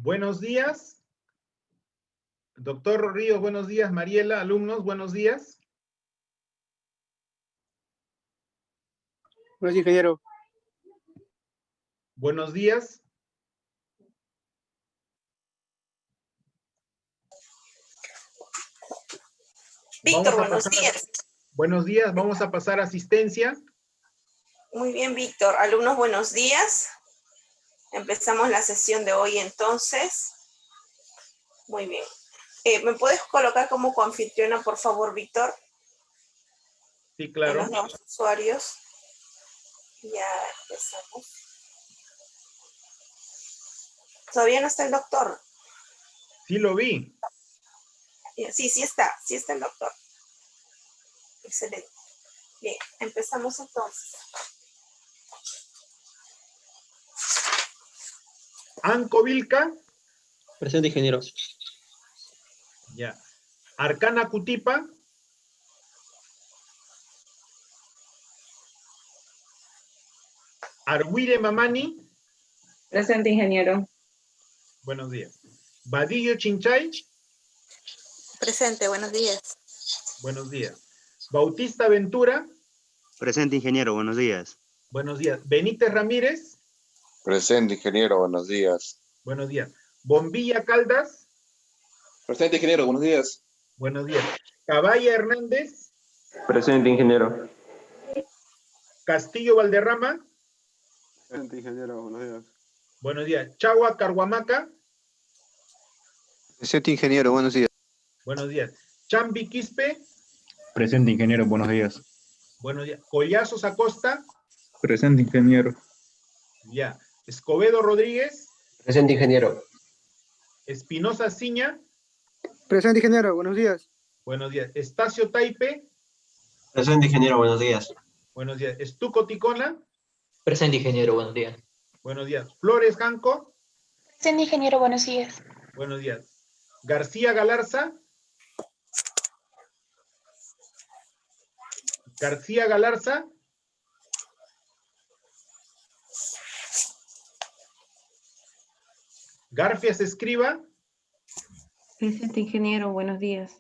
Buenos días. Doctor Ríos, buenos días. Mariela, alumnos, buenos días. Buenos días, ingeniero. Buenos días. Víctor, buenos días. Buenos días, vamos a pasar a asistencia. Muy bien, Víctor. Alumnos, buenos días. Empezamos la sesión de hoy entonces. Muy bien. ¿Me puedes colocar como coanfitriona, por favor, Víctor? Sí, claro. En los nuevos usuarios. Ya empezamos. ¿Todavía no está el doctor? Sí lo vi. Sí está el doctor. Excelente. Bien, empezamos entonces. Anco Vilca. Presente, ingeniero. Ya. Arcana Cutipa. Arwire Mamani. Presente, ingeniero. Buenos días. Badillo Chinchay. Presente, buenos días. Buenos días. Bautista Ventura. Presente, ingeniero, buenos días. Buenos días. Benítez Ramírez. Presente, ingeniero, buenos días. Buenos días. Bombilla Caldas. Presente, ingeniero, buenos días. Buenos días. Caballa Hernández. Presente, ingeniero. Castillo Valderrama. Presente, ingeniero. Buenos días. Buenos días. Chagua Carhuamaca. Presente, ingeniero. Buenos días. Buenos días. Chambi Quispe. Presente, ingeniero, buenos días. Buenos días. Collazos Acosta. Presente, ingeniero. Ya. Escobedo Rodríguez. Presente, ingeniero. Espinosa Ciña. Presente, ingeniero. Buenos días. Buenos días. Estacio Taipe. Presente, ingeniero, buenos días. Buenos días. Estuco Ticona. Presente, ingeniero, buenos días. Buenos días. Flores Janco. Presente, ingeniero, buenos días. Buenos días. García Galarza. García Galarza. Garfias Escriba. Presente, ingeniero. Buenos días.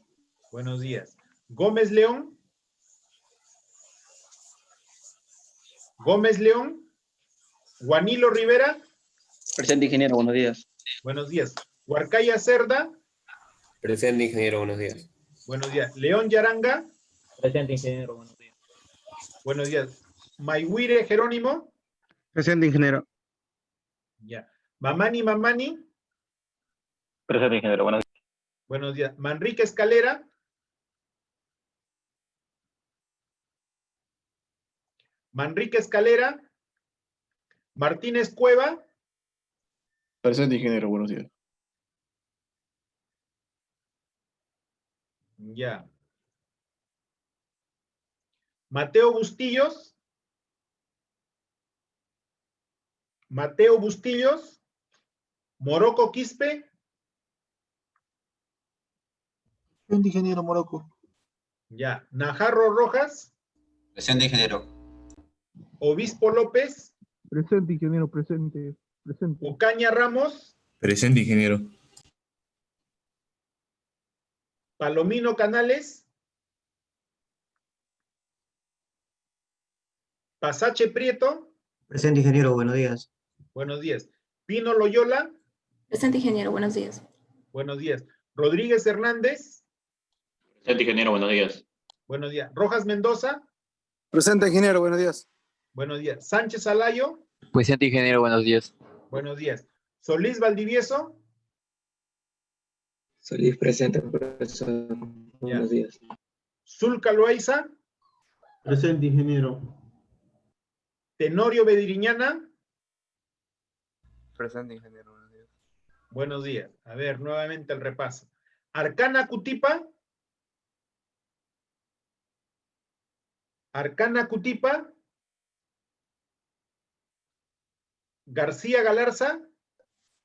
Buenos días. Gómez León. Gómez León. Juanilo Rivera. Presente, ingeniero, buenos días. Buenos días. Huarcaya Cerda. Presente, ingeniero, buenos días. Buenos días. León Yaranga. Presente, ingeniero, buenos días. Buenos días. Mayhuire Jerónimo. Presente, ingeniero. Ya. Mamani Mamani. Presente, ingeniero, buenos días. Buenos días. Manrique Escalera. Manrique Escalera. Martínez Cueva. Presente, ingeniero, buenos días. Ya. Mateo Bustillos. Mateo Bustillos. Moroco Quispe. Presente, ingeniero Morocco. Ya. Najarro Rojas. Presente, ingeniero. Obispo López. Presente, ingeniero. Presente. Presente. Ocaña Ramos. Presente, ingeniero. Palomino Canales. Pasache Prieto. Presente, ingeniero, buenos días. Buenos días. Pino Loyola. Presente, ingeniero, buenos días. Buenos días. Rodríguez Hernández. Presente, ingeniero, buenos días. Buenos días. Rojas Mendoza. Presente, ingeniero. Buenos días. Buenos días. Sánchez Alayo. Presente, ingeniero, buenos días. Buenos días. Solís Valdivieso. Solís, presente, profesor. Ya. días. Zulca Loaiza. Presente, ingeniero. Tenorio Bediriñana. Presente, ingeniero. Buenos días. Buenos días. A ver, nuevamente el repaso. Arcana Cutipa. Arcana Cutipa. García Galarza.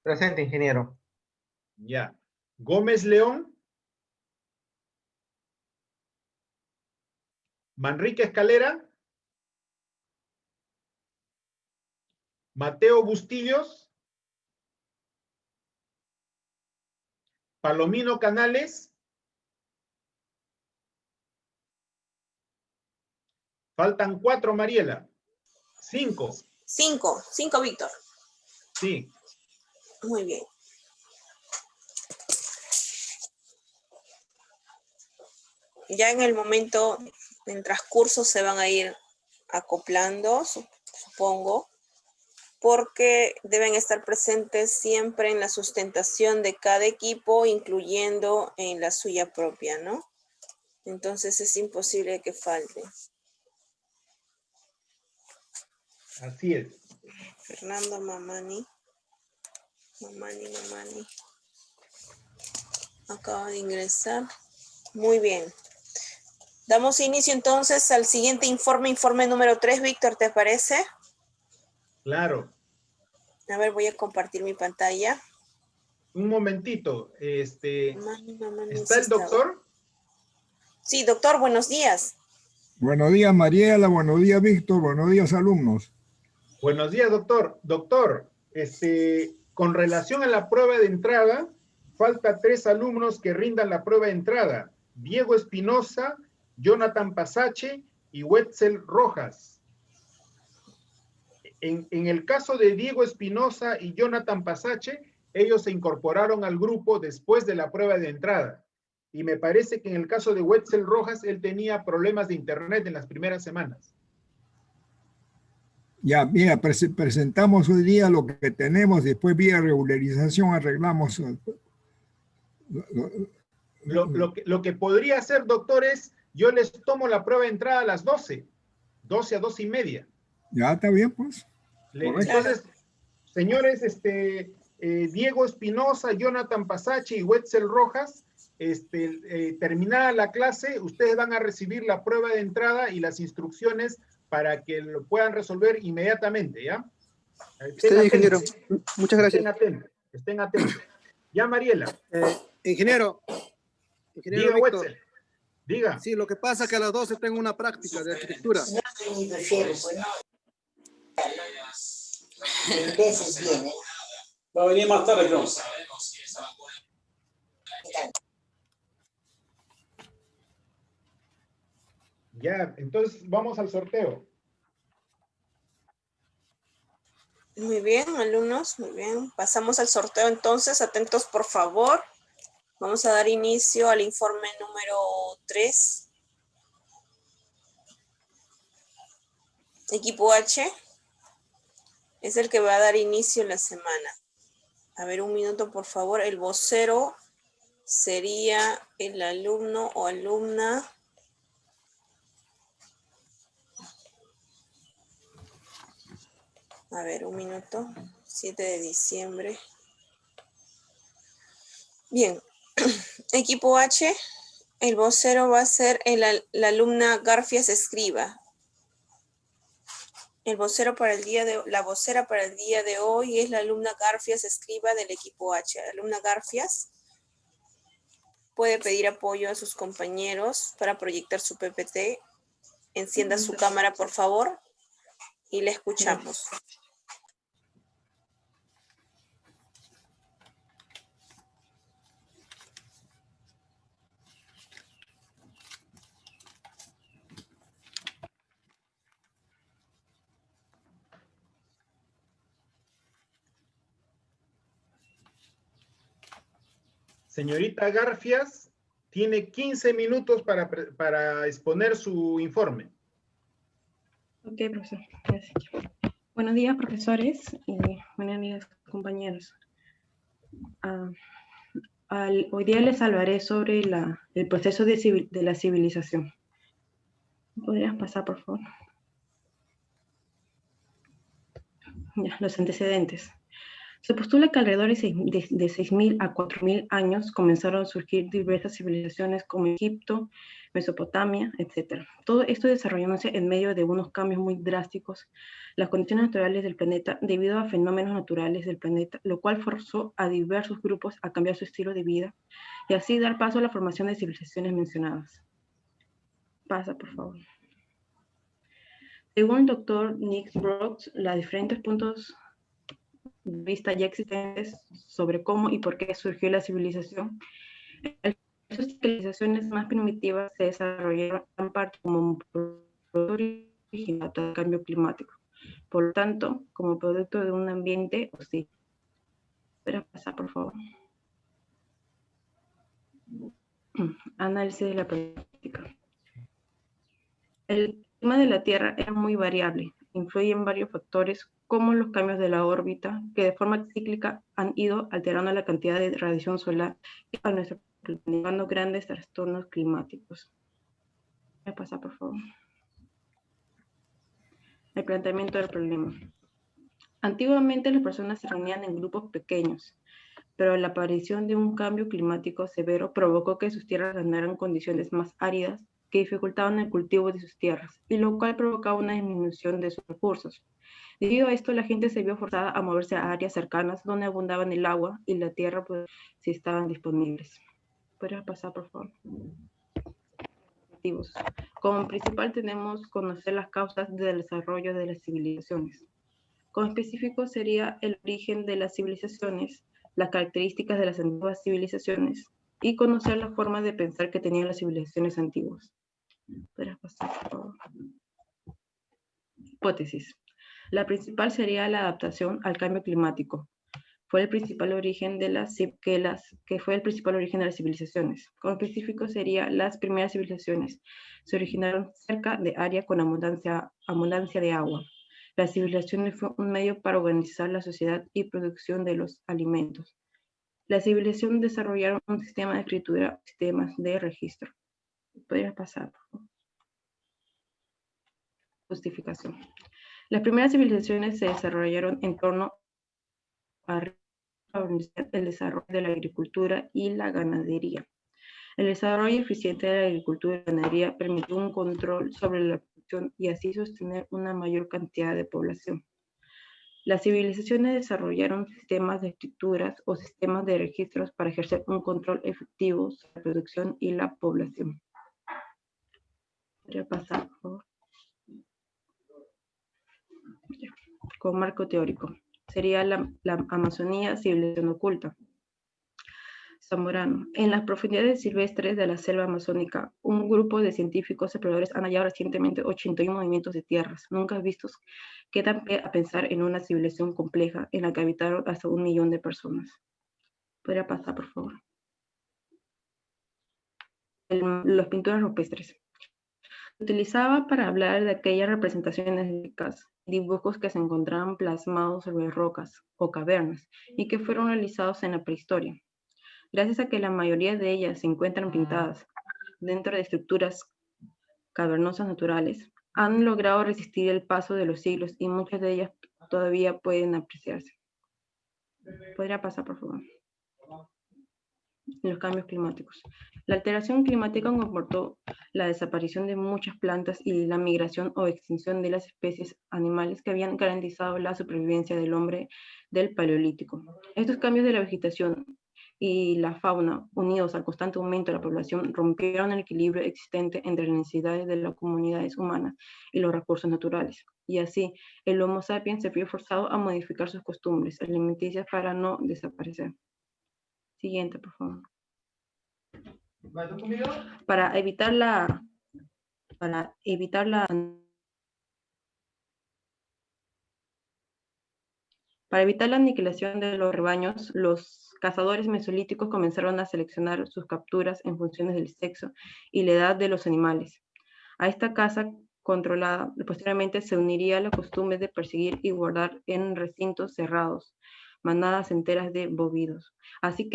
Presente, ingeniero. Ya. Gómez León. Manrique Escalera. Mateo Bustillos. Palomino Canales. Faltan 4, Mariela. 5. 5, Víctor. Sí. Muy bien. Ya en el momento, en transcurso, se van a ir acoplando, supongo, porque deben estar presentes siempre en la sustentación de cada equipo, incluyendo en la suya propia, ¿no? Entonces es imposible que falte. Así es. Fernando Mamani. Mamani. Acaba de ingresar. Muy bien. Damos inicio entonces al siguiente informe número 3, Víctor, ¿te parece? Claro. A ver, voy a compartir mi pantalla. Un momentito. Mamani, ¿Está sí el doctor? Sí, doctor, buenos días. Buenos días, Mariela. Buenos días, Víctor. Buenos días, alumnos. Buenos días, doctor. Doctor, con relación a la prueba de entrada, falta 3 alumnos que rindan la prueba de entrada. Diego Espinosa, Jonathan Pasache y Wetzel Rojas. En el caso de Diego Espinosa y Jonathan Pasache, ellos se incorporaron al grupo después de la prueba de entrada. Y me parece que en el caso de Wetzel Rojas, él tenía problemas de internet en las primeras semanas. Ya, mira, presentamos hoy día lo que tenemos, después vía regularización arreglamos. Lo que podría hacer, doctor, es yo les tomo la prueba de entrada a las 12 a 12:30. Ya, está bien, pues. Entonces, señores, Diego Espinosa, Jonathan Pasache y Wetzel Rojas, terminada la clase, ustedes van a recibir la prueba de entrada y las instrucciones para que lo puedan resolver inmediatamente, ¿ya? Está, ingeniero. Muchas gracias. Estén atentos. Ya, Mariela. Ingeniero Diga, Víctor. Wetzel. Diga. Sí, lo que pasa es que a las 12 tengo una práctica de arquitectura. Veces viene. Va a venir más tarde, creo. Ya, entonces vamos al sorteo. Muy bien, alumnos, muy bien. Pasamos al sorteo entonces, atentos por favor. Vamos a dar inicio al informe número 3. Equipo H es el que va a dar inicio la semana. A ver, un minuto por favor. El vocero sería el alumno o alumna. A ver, un minuto. 7 de diciembre. Bien. Equipo H, el vocero va a ser la alumna Garfias Escriba. La vocera para el día de hoy es la alumna Garfias Escriba del equipo H. La alumna Garfias puede pedir apoyo a sus compañeros para proyectar su PPT. Encienda su cámara, por favor, y la escuchamos. Señorita Garfias, tiene 15 minutos para exponer su informe. Ok, profesor. Gracias. Buenos días, profesores y buenos días, compañeros. Hoy día les hablaré sobre el proceso de la civilización. ¿Podrías pasar, por favor? Ya, los antecedentes. Se postula que alrededor de 6.000 a 4.000 años comenzaron a surgir diversas civilizaciones como Egipto, Mesopotamia, etc. Todo esto desarrollándose en medio de unos cambios muy drásticos, las condiciones naturales del planeta debido a fenómenos naturales del planeta, lo cual forzó a diversos grupos a cambiar su estilo de vida y así dar paso a la formación de civilizaciones mencionadas. Pasa, por favor. Según el doctor Nick Brooks, los diferentes puntos de vista ya existentes sobre cómo y por qué surgió la civilización, las civilizaciones más primitivas se desarrollaron en parte como producto original del cambio climático. Por lo tanto, como producto de un ambiente hostil. Espera pasar, por favor. Análisis de la práctica. El clima de la Tierra es muy variable. Influyen varios factores como los cambios de la órbita, que de forma cíclica han ido alterando la cantidad de radiación solar y a nuestro planeta, provocando grandes trastornos climáticos. Voy a pasar, por favor. El planteamiento del problema. Antiguamente las personas se reunían en grupos pequeños, pero la aparición de un cambio climático severo provocó que sus tierras ganaran condiciones más áridas que dificultaban el cultivo de sus tierras, y lo cual provocaba una disminución de sus recursos. Debido a esto, la gente se vio forzada a moverse a áreas cercanas donde abundaban el agua y la tierra, pues, si estaban disponibles. ¿Podrías pasar, por favor? Como principal tenemos conocer las causas del desarrollo de las civilizaciones. Como específico sería el origen de las civilizaciones, las características de las antiguas civilizaciones y conocer la forma de pensar que tenían las civilizaciones antiguas. ¿Podrías pasar, por favor? Hipótesis. La principal sería la adaptación al cambio climático. Fue el principal origen de las civilizaciones. Como específico sería las primeras civilizaciones. Se originaron cerca de áreas con abundancia de agua. La civilización fue un medio para organizar la sociedad y producción de los alimentos. La civilización desarrollaron un sistema de escritura, sistemas de registro. ¿Podrías pasar, por favor? Justificación. Las primeras civilizaciones se desarrollaron en torno a el desarrollo de la agricultura y la ganadería. El desarrollo eficiente de la agricultura y la ganadería permitió un control sobre la producción y así sostener una mayor cantidad de población. Las civilizaciones desarrollaron sistemas de escrituras o sistemas de registros para ejercer un control efectivo sobre la producción y la población. Voy a pasar, por favor. Con marco teórico. Sería la Amazonía, civilización oculta. Zamorano. En las profundidades silvestres de la selva amazónica, un grupo de científicos exploradores han hallado recientemente 81 movimientos de tierras nunca vistos que dan pie a pensar en una civilización compleja en la que habitaron hasta 1 millón de personas. ¿Podría pasar, por favor? Las pinturas rupestres. Se utilizaba para hablar de aquellas representaciones dibujos que se encontraban plasmados sobre rocas o cavernas y que fueron realizados en la prehistoria. Gracias a que la mayoría de ellas se encuentran pintadas dentro de estructuras cavernosas naturales, han logrado resistir el paso de los siglos y muchas de ellas todavía pueden apreciarse. ¿Podría pasar, por favor? Los cambios climáticos. La alteración climática comportó la desaparición de muchas plantas y la migración o extinción de las especies animales que habían garantizado la supervivencia del hombre del Paleolítico. Estos cambios de la vegetación y la fauna, unidos al constante aumento de la población, rompieron el equilibrio existente entre las necesidades de las comunidades humanas y los recursos naturales. Y así, el Homo sapiens se vio forzado a modificar sus costumbres alimenticias para no desaparecer. Siguiente, por favor. Para evitar la aniquilación de los rebaños, los cazadores mesolíticos comenzaron a seleccionar sus capturas en función del sexo y la edad de los animales. A esta caza controlada, posteriormente se uniría la costumbre de perseguir y guardar en recintos cerrados manadas enteras de bóvidos. Así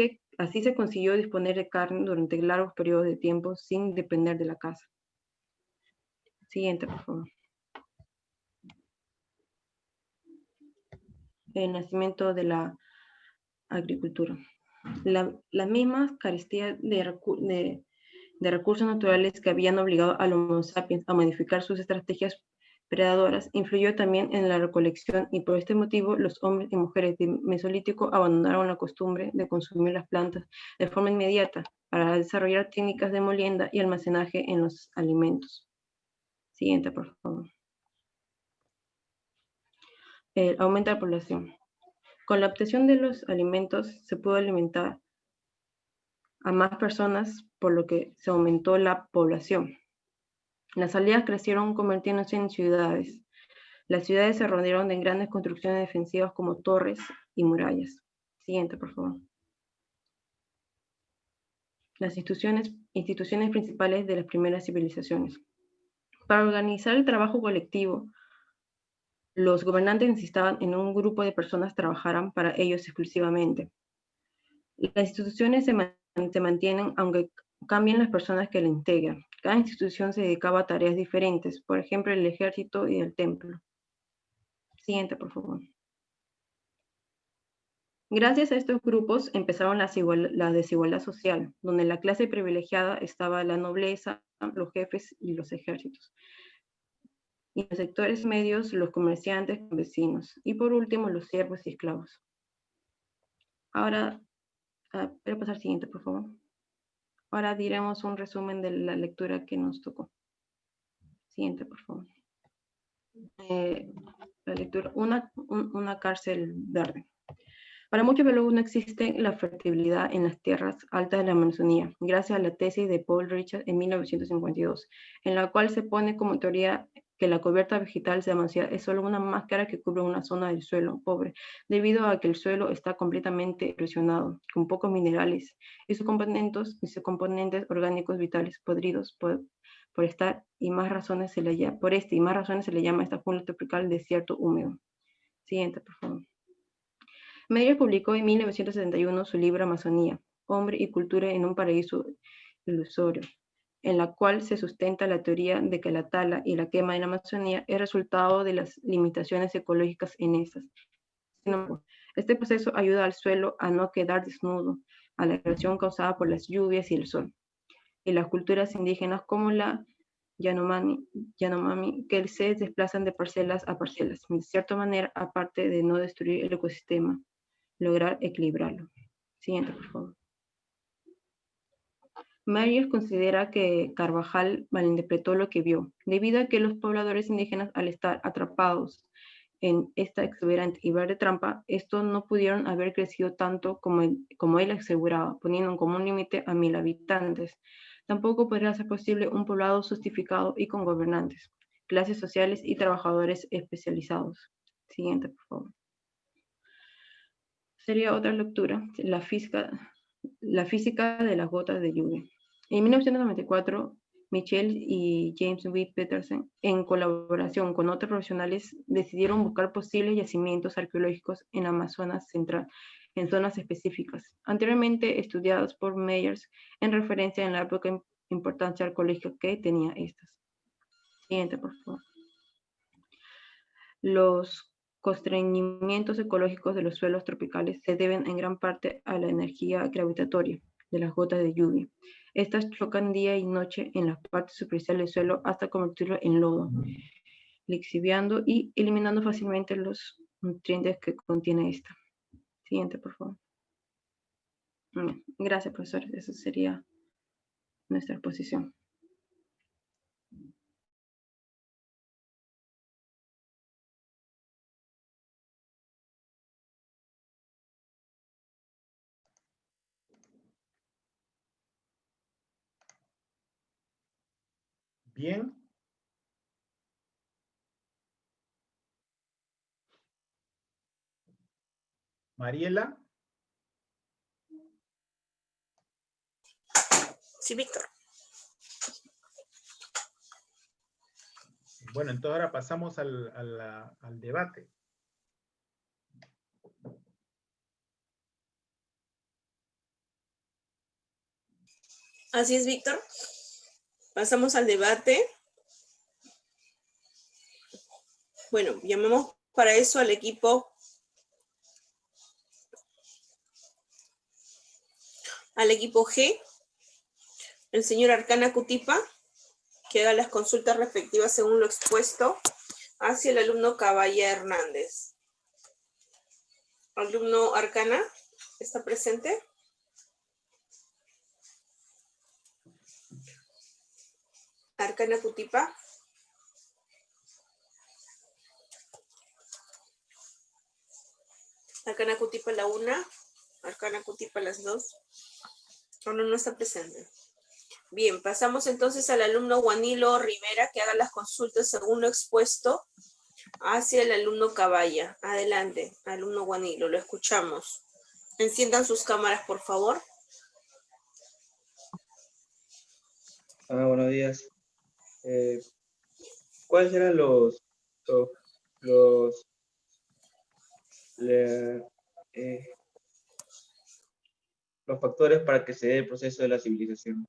se consiguió disponer de carne durante largos periodos de tiempo sin depender de la caza. Siguiente, por favor. El nacimiento de la agricultura. Las mismas carecían de recursos naturales que habían obligado a los Homo sapiens a modificar sus estrategias predadoras influyó también en la recolección y por este motivo los hombres y mujeres del Mesolítico abandonaron la costumbre de consumir las plantas de forma inmediata para desarrollar técnicas de molienda y almacenaje en los alimentos. Siguiente, por favor. Aumenta la población. Con la obtención de los alimentos se pudo alimentar a más personas, por lo que se aumentó la población. Las aldeas crecieron convirtiéndose en ciudades. Las ciudades se rodearon de grandes construcciones defensivas como torres y murallas. Siguiente, por favor. Las instituciones principales de las primeras civilizaciones. Para organizar el trabajo colectivo, los gobernantes necesitaban en un grupo de personas trabajaran para ellos exclusivamente. Las instituciones se mantienen aunque cambien las personas que la integran. Cada institución se dedicaba a tareas diferentes, por ejemplo, el ejército y el templo. Siguiente, por favor. Gracias a estos grupos empezaron la desigualdad social, donde la clase privilegiada estaba la nobleza, los jefes y los ejércitos. Y en los sectores medios, los comerciantes, campesinos. Y por último, los siervos y esclavos. Ahora, voy a pasar al siguiente, por favor. Ahora diremos un resumen de la lectura que nos tocó. Siguiente, por favor. La lectura, una cárcel verde. Para muchos biólogos no existe la fertilidad en las tierras altas de la Amazonía, gracias a la tesis de Paul Richards en 1952, en la cual se pone como teoría que la cubierta vegetal de la Amazonía es solo una máscara que cubre una zona del suelo pobre, debido a que el suelo está completamente erosionado, con pocos minerales, y sus componentes orgánicos vitales podridos por esta y más razones se le llama esta jungla tropical desierto húmedo. Siguiente, por favor. Meyer publicó en 1971 su libro Amazonía, Hombre y Cultura en un Paraíso Ilusorio, en la cual se sustenta la teoría de que la tala y la quema de la Amazonía es resultado de las limitaciones ecológicas en estas. Este proceso ayuda al suelo a no quedar desnudo, a la erosión causada por las lluvias y el sol. Y las culturas indígenas como la Yanomami, que se desplazan de parcelas a parcelas, de cierta manera, aparte de no destruir el ecosistema, lograr equilibrarlo. Siguiente, por favor. Myers considera que Carvajal malinterpretó lo que vio, debido a que los pobladores indígenas, al estar atrapados en esta exuberante y verde trampa, estos no pudieron haber crecido tanto como él aseguraba, poniendo como un límite a 1000 habitantes. Tampoco podría ser posible un poblado justificado y con gobernantes, clases sociales y trabajadores especializados. Siguiente, por favor. Sería otra lectura, la física de las gotas de lluvia. En 1994, Michel y James W. Peterson, en colaboración con otros profesionales, decidieron buscar posibles yacimientos arqueológicos en Amazonas Central, en zonas específicas, anteriormente estudiadas por Myers en referencia en la época importancia arqueológica que tenía estas. Siguiente, por favor. Los constreñimientos ecológicos de los suelos tropicales se deben en gran parte a la energía gravitatoria de las gotas de lluvia. Estas chocan día y noche en las partes superficiales del suelo hasta convertirlo en lodo, lixiviando y eliminando fácilmente los nutrientes que contiene esta. Siguiente, por favor. Gracias, profesor. Esa sería nuestra exposición. Bien. Mariela. Sí, Víctor. Bueno, entonces ahora pasamos al debate. Así es, Víctor. Pasamos al debate. Bueno, llamamos para eso al equipo G, el señor Arcana Cutipa, que haga las consultas respectivas según lo expuesto hacia el alumno Caballa Hernández. Alumno Arcana, ¿está presente? Arcana Cutipa. Arcana Cutipa la 1, Arcana Cutipa las 2. No está presente. Bien, pasamos entonces al alumno Juanilo Rivera que haga las consultas según lo expuesto hacia el alumno Caballa. Adelante, alumno Juanilo, lo escuchamos. Enciendan sus cámaras, por favor. Buenos días. ¿Cuáles eran los, le- los factores para que se dé el proceso de la civilización?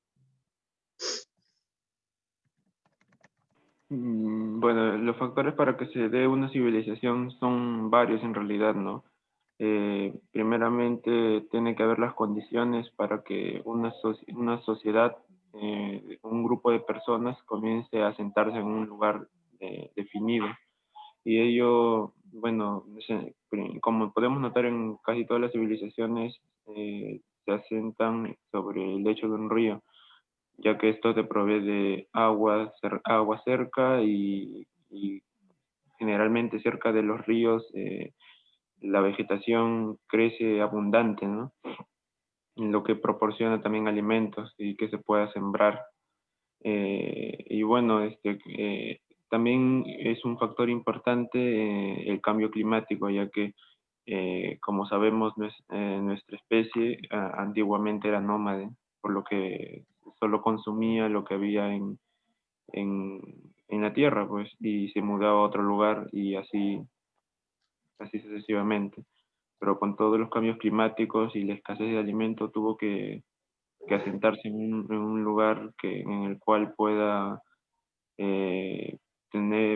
Bueno, los factores para que se dé una civilización son varios en realidad, ¿no? Primeramente, tiene que haber las condiciones para que una sociedad, un grupo de personas comience a sentarse en un lugar definido. Y ello, bueno, como podemos notar en casi todas las civilizaciones, se asentan sobre el lecho de un río, ya que esto te provee de agua cerca y generalmente cerca de los ríos la vegetación crece abundante, ¿no? Lo que proporciona también alimentos y que se pueda sembrar. Y bueno, también es un factor importante el cambio climático, ya que, como sabemos, nuestra especie antiguamente era nómade, por lo que solo consumía lo que había en la tierra, pues, y se mudaba a otro lugar y así sucesivamente. Pero con todos los cambios climáticos y la escasez de alimento tuvo que asentarse en un lugar en el cual pueda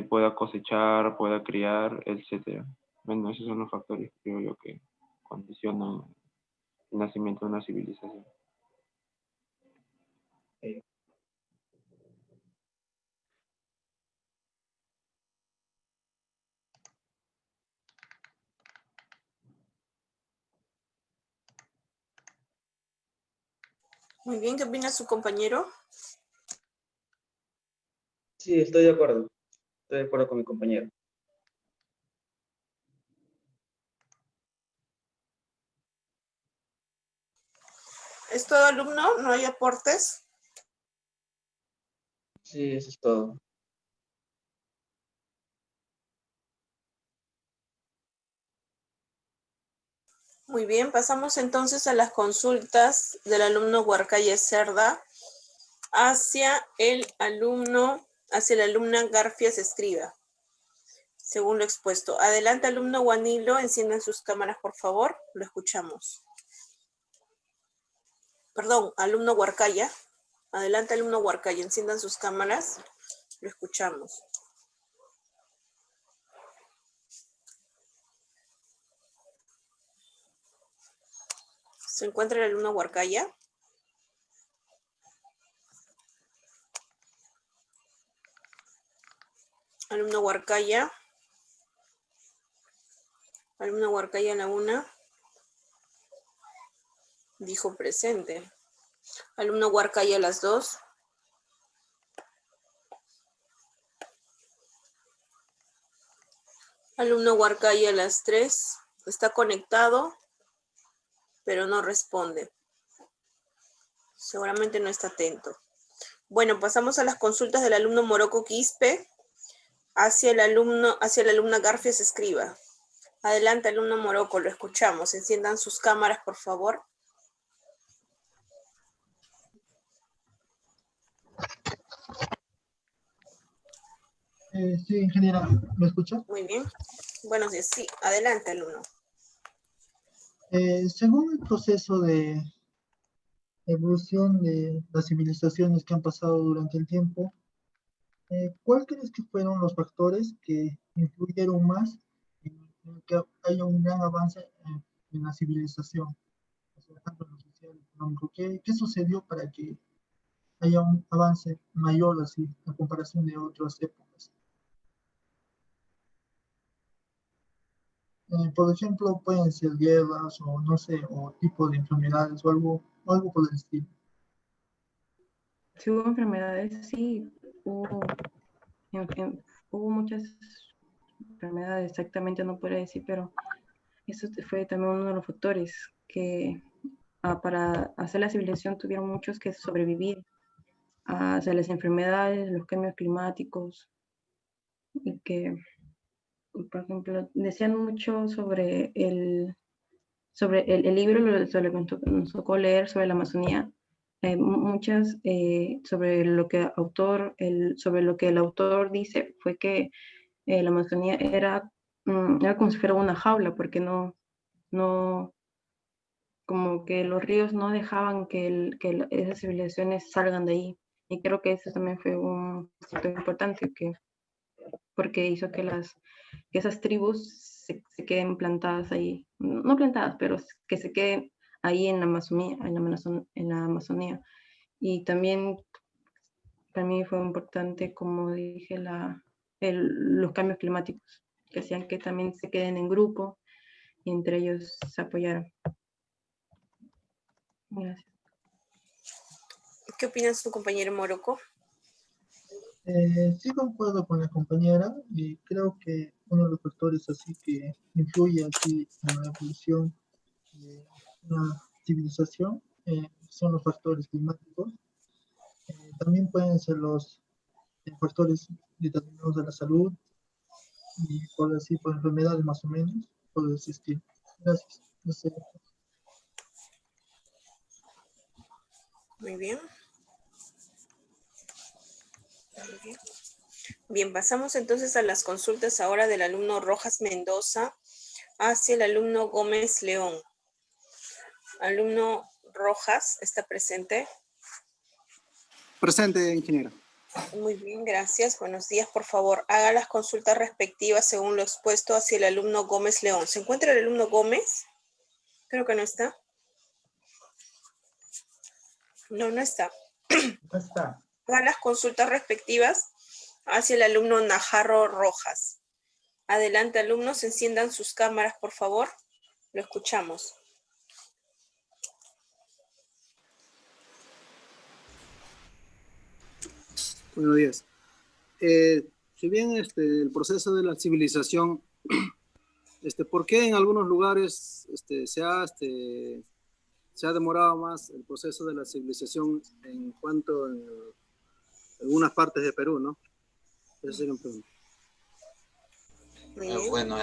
pueda cosechar, pueda criar, etcétera. Bueno, esos son los factores, creo yo, que condicionan el nacimiento de una civilización. Muy bien, ¿qué opina su compañero? Sí, estoy de acuerdo. Estoy de acuerdo con mi compañero. ¿Es todo, alumno? ¿No hay aportes? Sí, eso es todo. Muy bien, pasamos entonces a las consultas del alumno Huarcaye Cerda hacia la alumna Garfias Escriba, según lo expuesto. Adelante, alumno Guanilo, enciendan sus cámaras, por favor, lo escuchamos. Perdón, alumno Huarcaya. Adelante, alumno Huarcaya, enciendan sus cámaras, lo escuchamos. ¿Se encuentra el alumno Huarcaya? Alumno Huarcaya. Alumno Huarcaya la 1. Dijo presente. Alumno Huarcaya las 2. Alumno Huarcaya las 3. Está conectado, pero no responde. Seguramente no está atento. Bueno, pasamos a las consultas del alumno Moroco Quispe hacia la alumna Garfias Escriba. Adelante, alumno Moroco, lo escuchamos. Enciendan sus cámaras, por favor. Sí, ingeniera, ¿me escucha? Muy bien. Buenos días. Sí, adelante, alumno. Según el proceso de evolución de las civilizaciones que han pasado durante el tiempo, ¿cuál crees que fueron los factores que influyeron más en que haya un gran avance en la civilización? O sea, tanto en lo social, económico. ¿Qué sucedió para que haya un avance mayor así, a comparación de otras épocas? Por ejemplo, pueden ser guerras o no sé, o tipo de enfermedades o algo por el estilo. Si hubo enfermedades, sí, hubo muchas enfermedades, exactamente no puedo decir, pero Eso fue también uno de los factores que para hacer la civilización tuvieron muchos que sobrevivir a las enfermedades, los cambios climáticos, y que, por ejemplo, decían mucho sobre el libro, sobre lo que nos tocó leer sobre la Amazonía, muchas sobre lo que sobre lo que el autor dice fue que la Amazonía era como si fuera una jaula, porque no, como que los ríos no dejaban que esas civilizaciones salgan de ahí. Y creo que eso también fue un factor importante, porque hizo que esas tribus se queden plantadas ahí, no plantadas, pero que se queden ahí en la Amazonía, en la Amazonía. Y también para mí fue importante, como dije, los cambios climáticos, que hacían que también se queden en grupo y entre ellos se apoyaran. Gracias. ¿Qué opina su compañero Morocco? Sí concuerdo con la compañera y creo que uno de los factores así que influye así en la evolución de una civilización son los factores climáticos. También pueden ser los factores determinados de la salud y por así, por enfermedades más o menos, por existir. Gracias. No sé. Muy bien. Muy bien. Bien, pasamos entonces a las consultas ahora del alumno Rojas Mendoza hacia el alumno Gómez León. Alumno Rojas, ¿está presente? Presente, ingeniero. Muy bien, gracias. Buenos días. Por favor, haga las consultas respectivas según lo expuesto hacia el alumno Gómez León. ¿Se encuentra el alumno Gómez? Creo que no está. No, no está. No está. Haga las consultas respectivas hacia el alumno Najarro Rojas. Adelante, alumnos, enciendan sus cámaras, por favor. Lo escuchamos. Buenos días. Si bien el proceso de la civilización, ¿por qué en algunos lugares se ha demorado más el proceso de la civilización en cuanto en algunas partes de Perú, ¿no? Esa sería una pregunta. Bueno,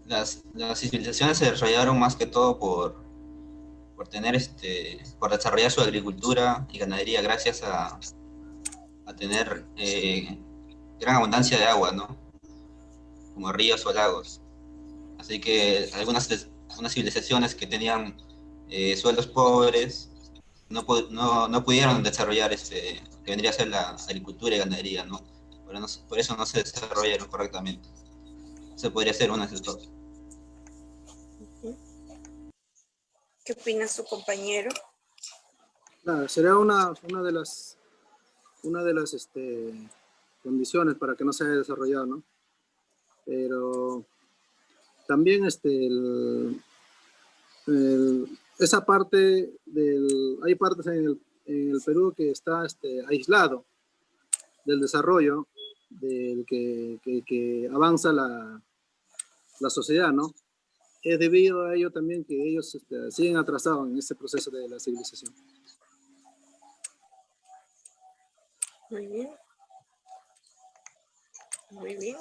las civilizaciones se desarrollaron más que todo por desarrollar su agricultura y ganadería gracias a tener gran abundancia de agua, ¿no? Como ríos o lagos. Así que algunas civilizaciones que tenían suelos pobres no pudieron desarrollar que vendría a ser la agricultura y ganadería, ¿no? Por eso no se desarrollaron correctamente. Se podría hacer una de esas dos. ¿Qué opina su compañero? Nada, sería una de las condiciones para que no se haya desarrollado, ¿no? Pero también esa parte hay partes en el Perú que está aislado del desarrollo del que avanza la sociedad, ¿no? Es debido a ello también que ellos siguen atrasados en este proceso de la civilización. Muy bien. Muy bien.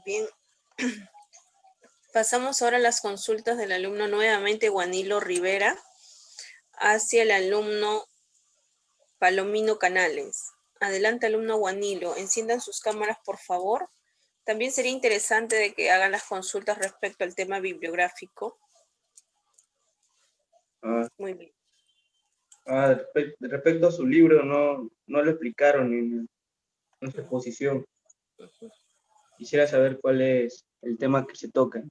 Bien. Pasamos ahora a las consultas del alumno nuevamente Guanilo Rivera hacia el alumno Palomino Canales. Adelante, alumno Guanilo. Enciendan sus cámaras, por favor. También sería interesante de que hagan las consultas respecto al tema bibliográfico. Muy bien. Respecto a su libro, no lo explicaron en su exposición. Quisiera saber cuál es el tema que se toca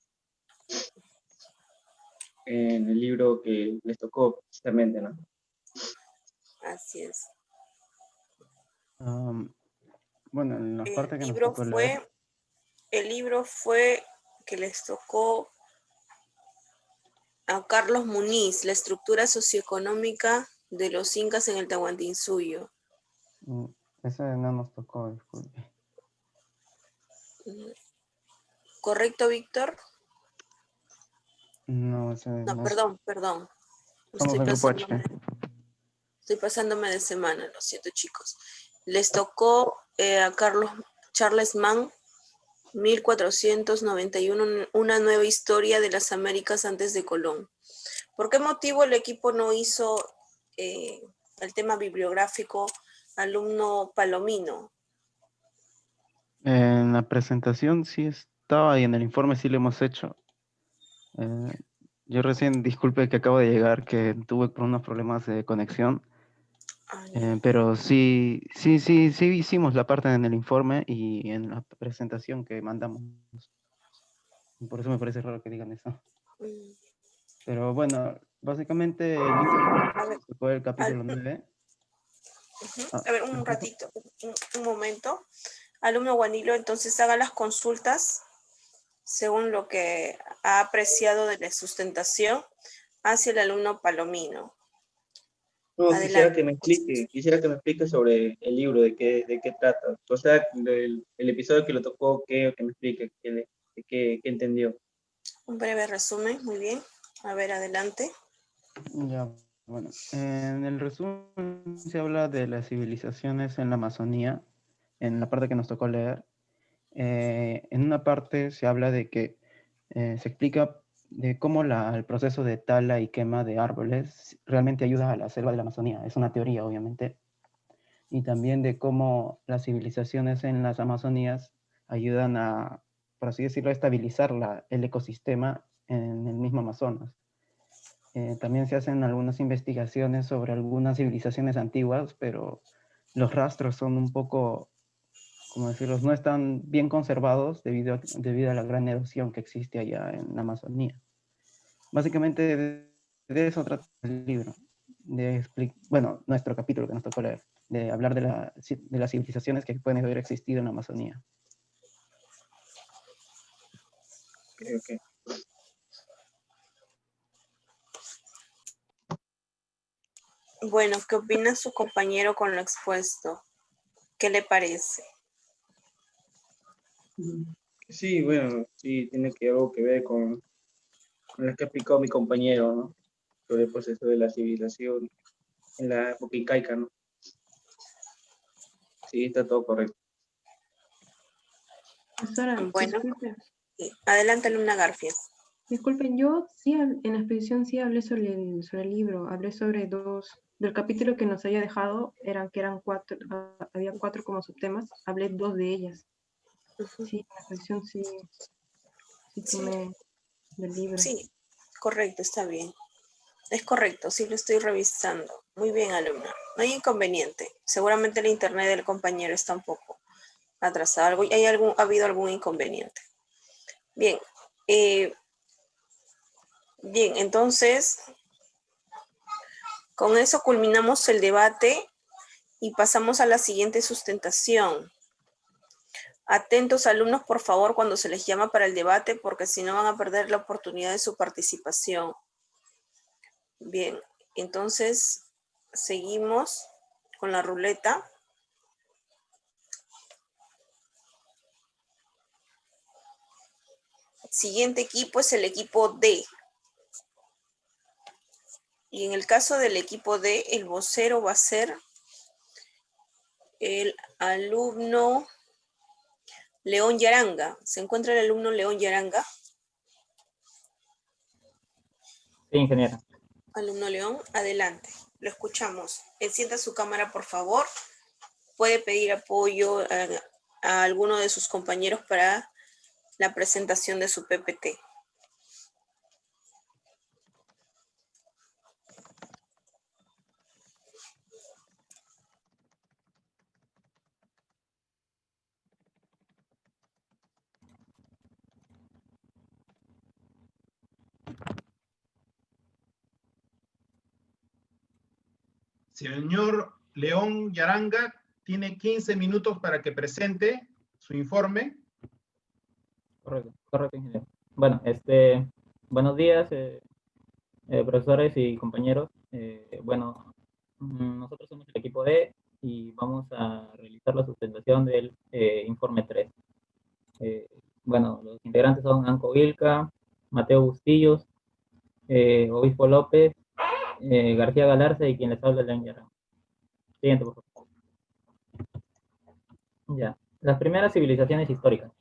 en el libro que les tocó precisamente, ¿no? Así es. Bueno, en la parte que nos tocó leer. El libro fue que les tocó a Carlos Muniz, la estructura socioeconómica de los incas en el Tahuantinsuyo. Ese no nos tocó, disculpe. ¿Correcto, Víctor? No, No, perdón. Somos Estoy el grupo H. pasándome de semana, lo siento, chicos. Les tocó a Charles Mann, 1491, una nueva historia de las Américas antes de Colón. ¿Por qué motivo el equipo no hizo el tema bibliográfico alumno Palomino? En la presentación sí estaba y en el informe sí lo hemos hecho. Yo recién, disculpe que acabo de llegar, que tuve unos problemas de conexión. Pero sí hicimos la parte en el informe y en la presentación que mandamos. Por eso me parece raro que digan eso. Pero bueno, básicamente el libro fue el capítulo 9. A ver, un ratito, un momento. Alumno Guanilo, entonces haga las consultas según lo que ha apreciado de la sustentación hacia el alumno Palomino. No, quisiera que me explique sobre el libro, de qué trata. O sea, el episodio que le tocó, que me explique, qué entendió. Un breve resumen, muy bien. A ver, adelante. Ya, bueno, en el resumen se habla de las civilizaciones en la Amazonía, en la parte que nos tocó leer. En una parte se habla de que se explica de cómo el proceso de tala y quema de árboles realmente ayuda a la selva de la Amazonía. Es una teoría, obviamente. Y también de cómo las civilizaciones en las Amazonías ayudan a, por así decirlo, a estabilizar el ecosistema en el mismo Amazonas. También se hacen algunas investigaciones sobre algunas civilizaciones antiguas, pero los rastros son un poco, como decirlo, no están bien conservados debido a la gran erosión que existe allá en la Amazonía. Básicamente de eso trata el libro, bueno, nuestro capítulo que nos tocó leer, de hablar de las civilizaciones que pueden haber existido en la Amazonía. Okay. Bueno, ¿qué opina su compañero con lo expuesto? ¿Qué le parece? Sí, bueno, sí, tiene algo que ver con lo que ha explicado mi compañero, ¿no? Sobre el proceso de la civilización en la época incaica, ¿no? Sí, está todo correcto. Bueno, adelante, alumna Garfias. Disculpen, yo sí en la exposición sí hablé sobre el libro, hablé sobre del capítulo que nos había dejado, eran 4, había 4 como subtemas, hablé 2 de ellas. Sí, en la exposición sí tomé del libro. Sí, correcto, está bien. Es correcto, sí lo estoy revisando. Muy bien, alumna. No hay inconveniente. Seguramente el internet del compañero está un poco atrasado. Ha habido algún inconveniente. Bien. Bien, entonces, con eso culminamos el debate y pasamos a la siguiente sustentación. Atentos, alumnos, por favor, cuando se les llama para el debate, porque si no van a perder la oportunidad de su participación. Bien, entonces seguimos con la ruleta. Siguiente equipo es el equipo D. Y en el caso del equipo D, el vocero va a ser el alumno León Yaranga. ¿Se encuentra el alumno León Yaranga? Sí, ingeniera. Alumno León, adelante. Lo escuchamos. Encienda su cámara, por favor. Puede pedir apoyo a alguno de sus compañeros para la presentación de su PPT. Señor León Yaranga, tiene 15 minutos para que presente su informe. Correcto, ingeniero. Bueno, buenos días, profesores y compañeros. Bueno, nosotros somos el equipo D y vamos a realizar la sustentación del informe 3. Bueno, los integrantes son Anco Vilca, Mateo Bustillos, Obispo López, García Galarza y quien les habla, León Yarán. Siguiente, por favor. Ya. Las primeras civilizaciones históricas.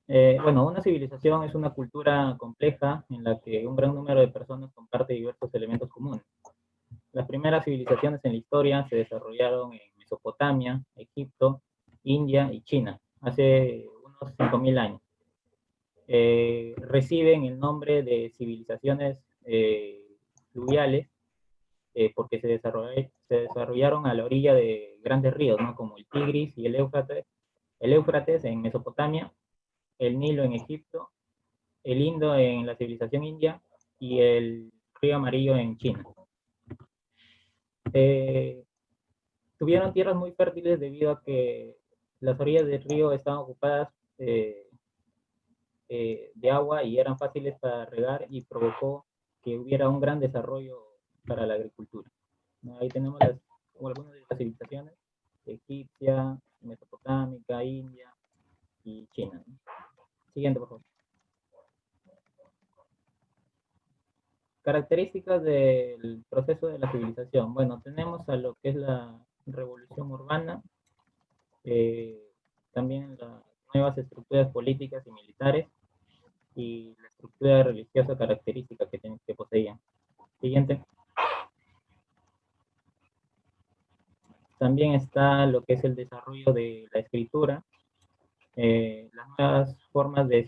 Bueno, una civilización es una cultura compleja en la que un gran número de personas comparte diversos elementos comunes. Las primeras civilizaciones en la historia se desarrollaron en Mesopotamia, Egipto, India y China, hace unos 5.000 años. Reciben el nombre de civilizaciones fluviales porque se desarrollaron a la orilla de grandes ríos, ¿no? Como el Tigris y el Éufrates en Mesopotamia, el Nilo en Egipto, el Indo en la civilización india y el río Amarillo en China. Tuvieron tierras muy fértiles debido a que las orillas del río estaban ocupadas de agua y eran fáciles para regar, y provocó que hubiera un gran desarrollo para la agricultura. Ahí tenemos algunas de las civilizaciones: egipcia, mesopotámica, india y China. Siguiente, por favor. Características del proceso de la civilización. Bueno, tenemos a lo que es la revolución urbana, también las nuevas estructuras políticas y militares, y la estructura religiosa característica que poseían. Siguiente. También está lo que es el desarrollo de la escritura, las nuevas formas de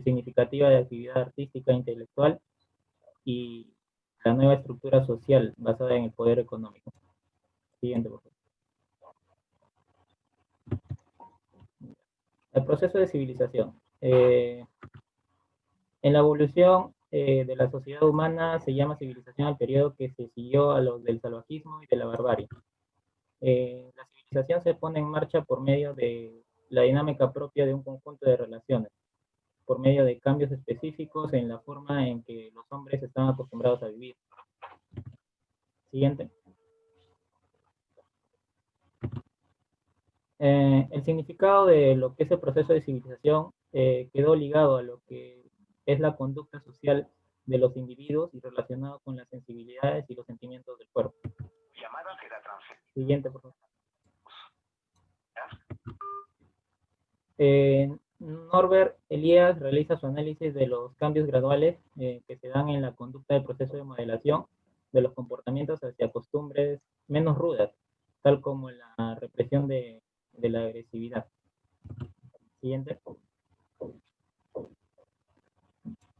significativa de actividad artística e intelectual, y la nueva estructura social basada en el poder económico. Siguiente, por favor. El proceso de civilización. En la evolución de la sociedad humana se llama civilización al periodo que se siguió a los del salvajismo y de la barbarie. La civilización se pone en marcha por medio de la dinámica propia de un conjunto de relaciones, por medio de cambios específicos en la forma en que los hombres están acostumbrados a vivir. Siguiente. El significado de lo que es el proceso de civilización quedó ligado a lo que es la conducta social de los individuos y relacionado con las sensibilidades y los sentimientos del cuerpo. Siguiente, por favor. Norbert Elias realiza su análisis de los cambios graduales que se dan en la conducta del proceso de modelación de los comportamientos hacia costumbres menos rudas, tal como la represión de la agresividad. Siguiente.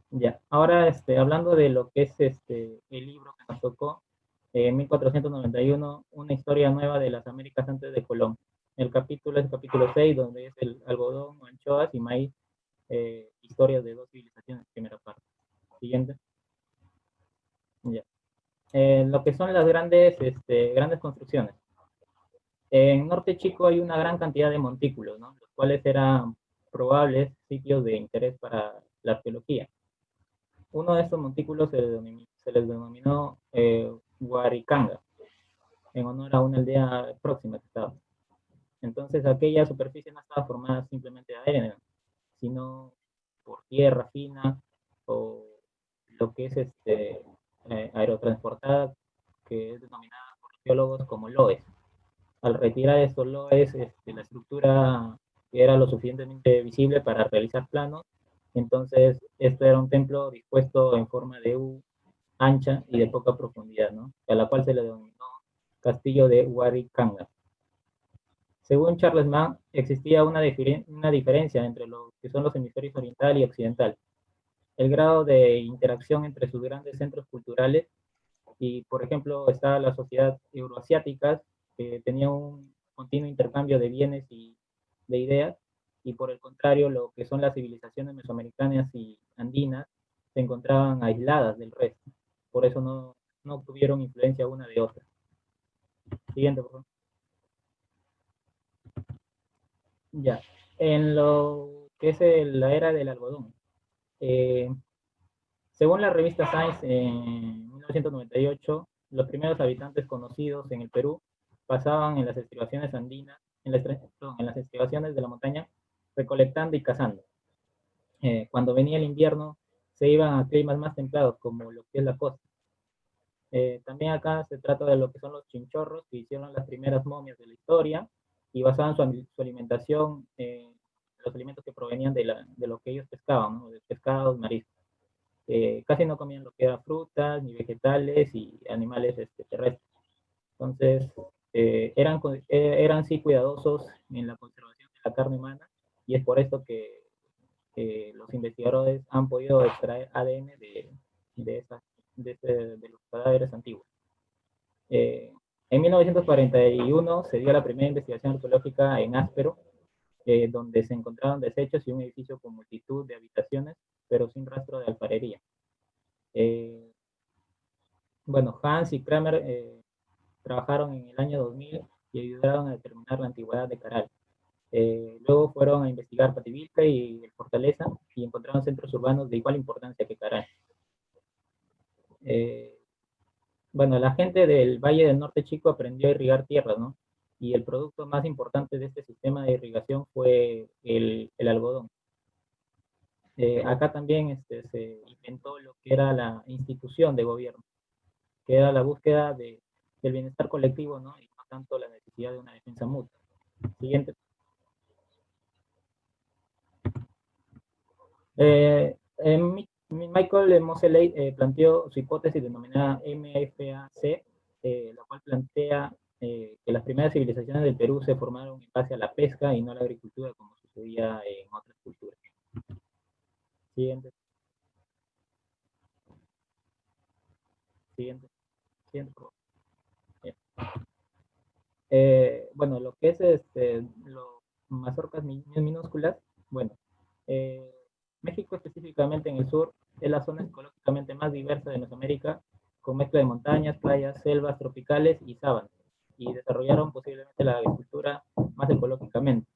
Ya, ahora hablando de lo que es el libro que nos tocó, 1491, una historia nueva de las Américas antes de Colón. El capítulo es el capítulo 6, donde es el algodón, anchoas y maíz, historias de dos civilizaciones, primera parte. Siguiente. Ya. Lo que son las grandes construcciones. En Norte Chico hay una gran cantidad de montículos, ¿no? Los cuales eran probables sitios de interés para la arqueología. Uno de estos montículos se les denominó Huaricanga, en honor a una aldea próxima que estaba. Entonces aquella superficie no estaba formada simplemente de arena, sino por tierra fina o lo que es aerotransportada, que es denominada por los geólogos como loes. Al retirar estos loes, la estructura era lo suficientemente visible para realizar planos. Entonces esto era un templo dispuesto en forma de U, ancha y de poca profundidad, ¿no? A la cual se le denominó Castillo de Huaricanga. Según Charles Mann, existía una diferencia entre lo que son los hemisferios oriental y occidental. El grado de interacción entre sus grandes centros culturales, y por ejemplo está la sociedad euroasiática, que tenía un continuo intercambio de bienes y de ideas, y por el contrario lo que son las civilizaciones mesoamericanas y andinas se encontraban aisladas del resto. Por eso no tuvieron influencia una de otra. Siguiente, por favor. Ya, en lo que es la era del algodón. Según la revista Science, en 1998, los primeros habitantes conocidos en el Perú pasaban en las estribaciones andinas, en las estribaciones de la montaña, recolectando y cazando. Cuando venía el invierno, se iban a climas más templados, como lo que es la costa. También acá se trata de lo que son los chinchorros, que hicieron las primeras momias de la historia, y basaban su alimentación en los alimentos que provenían de lo que ellos pescaban, ¿no? De pescados, mariscos. Casi no comían lo que eran frutas, ni vegetales, y animales terrestres. Entonces, eran sí cuidadosos en la conservación de la carne humana, y es por esto que los investigadores han podido extraer ADN de los cadáveres antiguos. En 1941 se dio la primera investigación arqueológica en Áspero, donde se encontraron desechos y un edificio con multitud de habitaciones, pero sin rastro de alfarería. Bueno, Hans y Kramer trabajaron en el año 2000 y ayudaron a determinar la antigüedad de Caral. Luego fueron a investigar Pativilca y el Fortaleza y encontraron centros urbanos de igual importancia que Caral. Bueno, la gente del Valle del Norte Chico aprendió a irrigar tierras, ¿no? Y el producto más importante de este sistema de irrigación fue el algodón. Acá también se inventó lo que era la institución de gobierno, que era la búsqueda del bienestar colectivo, ¿no? Y no tanto la necesidad de una defensa mutua. Siguiente. Michael Moseley planteó su hipótesis denominada MFAC, la cual plantea que las primeras civilizaciones del Perú se formaron en base a la pesca y no a la agricultura, como sucedía en otras culturas. Siguiente. Siguiente. Siguiente, por favor. Bueno, lo que es los mazorcas minúsculas, bueno, México específicamente en el sur es la zona ecológicamente más diversa de Mesoamérica, con mezcla de montañas, playas, selvas tropicales y sabanas, y desarrollaron posiblemente la agricultura más ecológicamente.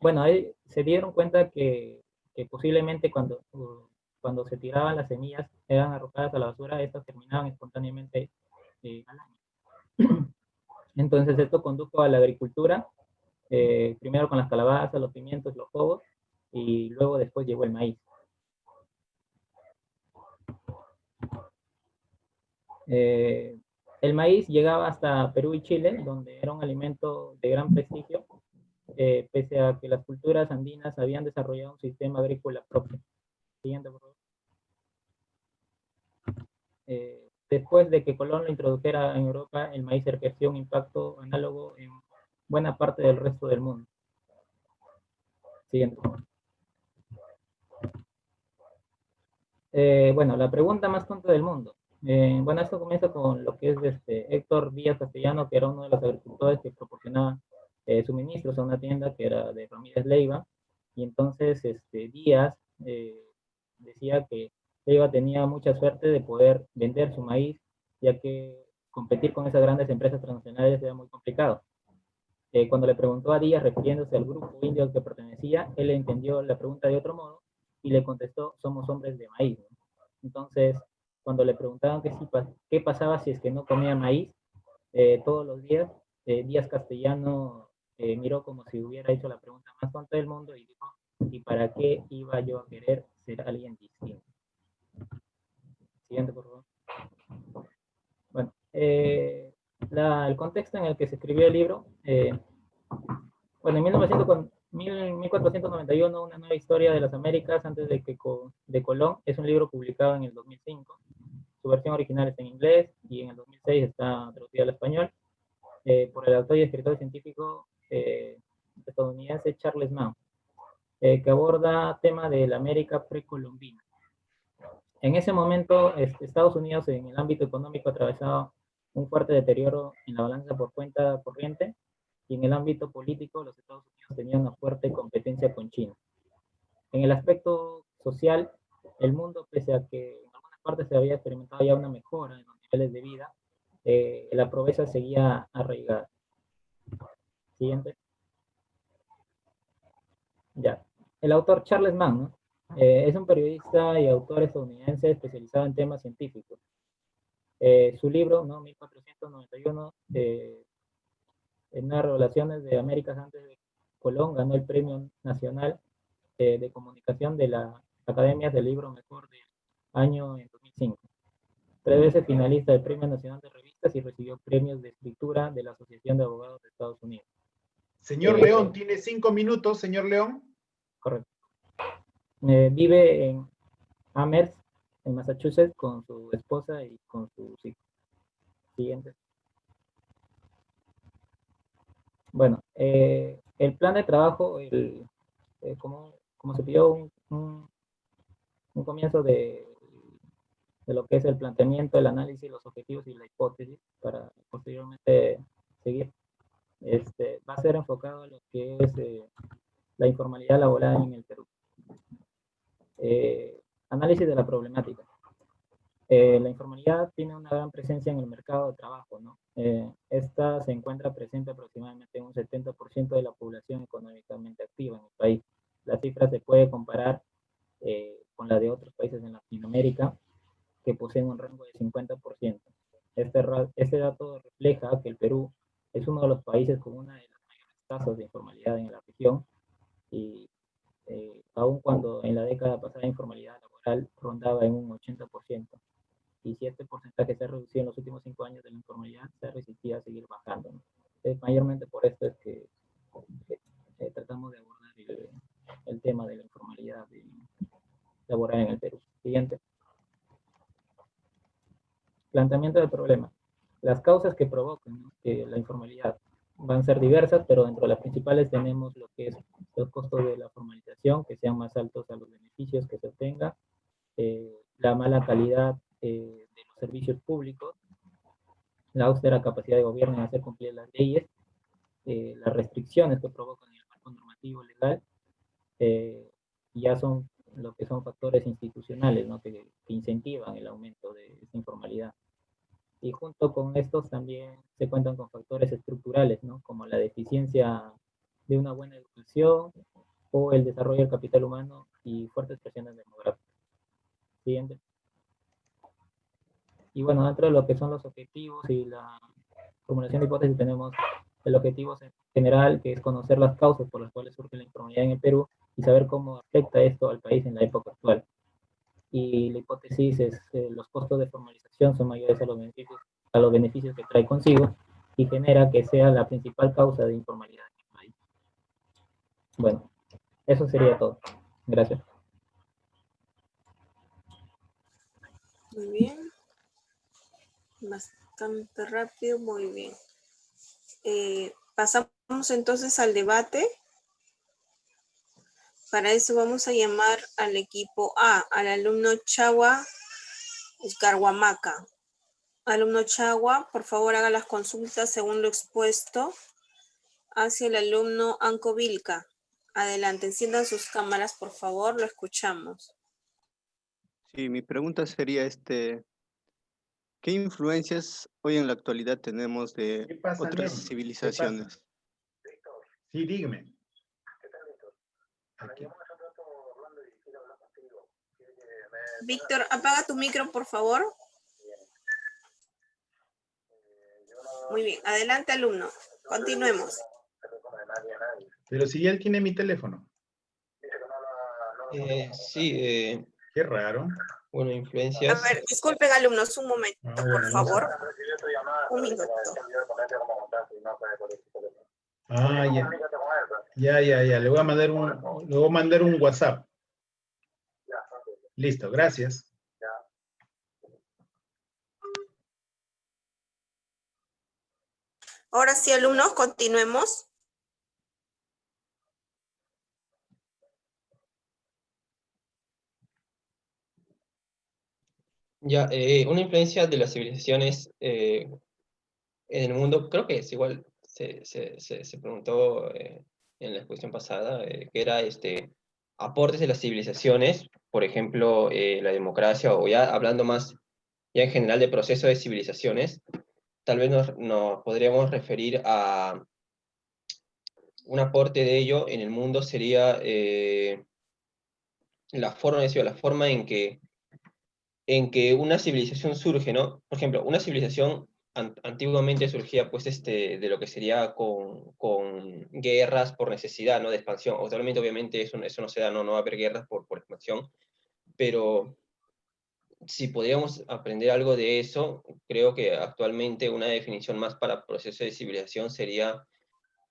Bueno, ahí se dieron cuenta que posiblemente cuando se tiraban las semillas, eran arrojadas a la basura, estas terminaban espontáneamente al año. Entonces esto condujo a la agricultura, primero con las calabazas, los pimientos, los jobos, y luego después llegó el maíz. El maíz llegaba hasta Perú y Chile, donde era un alimento de gran prestigio, pese a que las culturas andinas habían desarrollado un sistema agrícola propio. Siguiente, por favor. Después de que Colón lo introdujera en Europa, el maíz ejerció un impacto análogo en buena parte del resto del mundo. Siguiente, por favor. Bueno, la pregunta más tonta del mundo. Bueno, esto comienza con lo que es Héctor Díaz Castellano, que era uno de los agricultores que proporcionaba suministros a una tienda que era de Ramírez Leiva, y entonces Díaz decía que Leiva tenía mucha suerte de poder vender su maíz, ya que competir con esas grandes empresas transnacionales era muy complicado. Cuando le preguntó a Díaz, refiriéndose al grupo indio al que pertenecía, él entendió la pregunta de otro modo y le contestó: somos hombres de maíz, ¿no? Entonces, cuando le preguntaban qué pasaba si es que no comía maíz todos los días, Díaz Castellano miró como si hubiera hecho la pregunta más tonta del mundo y dijo: ¿y para qué iba yo a querer ser alguien distinto? Siguiente, por favor. Bueno, el contexto en el que se escribió el libro, bueno, en 1491, Una nueva historia de las Américas antes de Colón, es un libro publicado en el 2005. Su versión original está en inglés y en el 2006 está traducida al español por el autor y escritor científico estadounidense Charles Mann, que aborda tema de la América precolombina. En ese momento, Estados Unidos en el ámbito económico atravesaba un fuerte deterioro en la balanza por cuenta corriente, y en el ámbito político los Estados Unidos tenían una fuerte competencia con China. En el aspecto social, el mundo, pese a que en algunas partes se había experimentado ya una mejora en los niveles de vida, la pobreza seguía arraigada. Siguiente. Ya. El autor Charles Mann, ¿no? Es un periodista y autor estadounidense especializado en temas científicos. Su libro, ¿no? 1491, en las revelaciones de Américas antes de Colón, ganó el Premio Nacional de Comunicación de la academias del libro mejor del año en 2005. 3 veces finalista del Premio Nacional de Revistas y recibió premios de escritura de la Asociación de Abogados de Estados Unidos. Señor León, tiene 5 minutos, señor León. Correcto. Vive en Amherst, en Massachusetts, con su esposa y con sus hijos. Siguiente. Bueno, el plan de trabajo, como se pidió un comienzo de lo que es el planteamiento, el análisis, los objetivos y la hipótesis, para posteriormente seguir, va a ser enfocado a lo que es la informalidad laboral en el Perú. Análisis de la problemática. La informalidad tiene una gran presencia en el mercado de trabajo, ¿no? Esta se encuentra presente aproximadamente en un 70% de la población económicamente activa en el país. La cifra se puede comparar con la de otros países en Latinoamérica, que poseen un rango de 50%. Este dato refleja que el Perú es uno de los países con una de las mayores tasas de informalidad en la región, y aun cuando en la década pasada la informalidad laboral rondaba en un 80%, y si este porcentaje se ha reducido en los últimos 5 años de la informalidad, se ha resistido a seguir bajando, ¿no? Mayormente por esto es que tratamos de abordar el tema de la informalidad laboral en el Perú. Siguiente. Planteamiento del problema. Las causas que provocan, ¿no?, que la informalidad van a ser diversas, pero dentro de las principales tenemos lo que es los costos de la formalización, que sean más altos a los beneficios que se obtenga, la mala calidad de los servicios públicos, la austera capacidad de gobierno en hacer cumplir las leyes, las restricciones que provocan el marco normativo legal, ya son lo que son factores institucionales, ¿no?, que incentivan el aumento de esta informalidad. Y junto con estos también se cuentan con factores estructurales, ¿no?, como la deficiencia de una buena educación o el desarrollo del capital humano y fuertes presiones demográficas. Siguiente. Y bueno, dentro de lo que son los objetivos y la formulación de hipótesis, tenemos el objetivo general, que es conocer las causas por las cuales surge la informalidad en el Perú y saber cómo afecta esto al país en la época actual. Y la hipótesis es los costos de formalización son mayores a los beneficios que trae consigo, y genera que sea la principal causa de informalidad en el país. Bueno, eso sería todo. Gracias. Muy bien. Bastante rápido, muy bien. Pasamos entonces al debate. Para eso vamos a llamar al equipo A, al alumno Chagua Escarhuamaca. Alumno Chagua, por favor haga las consultas según lo expuesto hacia el alumno Anco Vilca. Adelante, enciendan sus cámaras, por favor, lo escuchamos. Sí, mi pregunta sería, ¿qué influencias hoy en la actualidad tenemos de otras civilizaciones? Sí, dígame. Aquí. Víctor, apaga tu micro, por favor. Muy bien, adelante, alumno. Continuemos. Pero si él tiene mi teléfono. Sí. Qué raro. Bueno, influencias. A ver, disculpen, alumnos, un momento, por favor. Un minuto. Ah, ya. Ya. Le voy a mandar un WhatsApp. Listo, gracias. Ahora sí, alumnos, continuemos. Una influencia de las civilizaciones en el mundo, creo que es igual, se preguntó en la exposición pasada, que era aportes de las civilizaciones, por ejemplo, la democracia, o ya hablando más ya en general de proceso de civilizaciones, tal vez nos podríamos referir a un aporte de ello en el mundo sería la forma en que una civilización surge, ¿no? Por ejemplo, una civilización antiguamente surgía, pues, de lo que sería con guerras por necesidad, ¿no? De expansión. Actualmente, obviamente, eso no se da, no va a haber guerras por expansión, pero si podríamos aprender algo de eso, creo que actualmente una definición más para proceso de civilización sería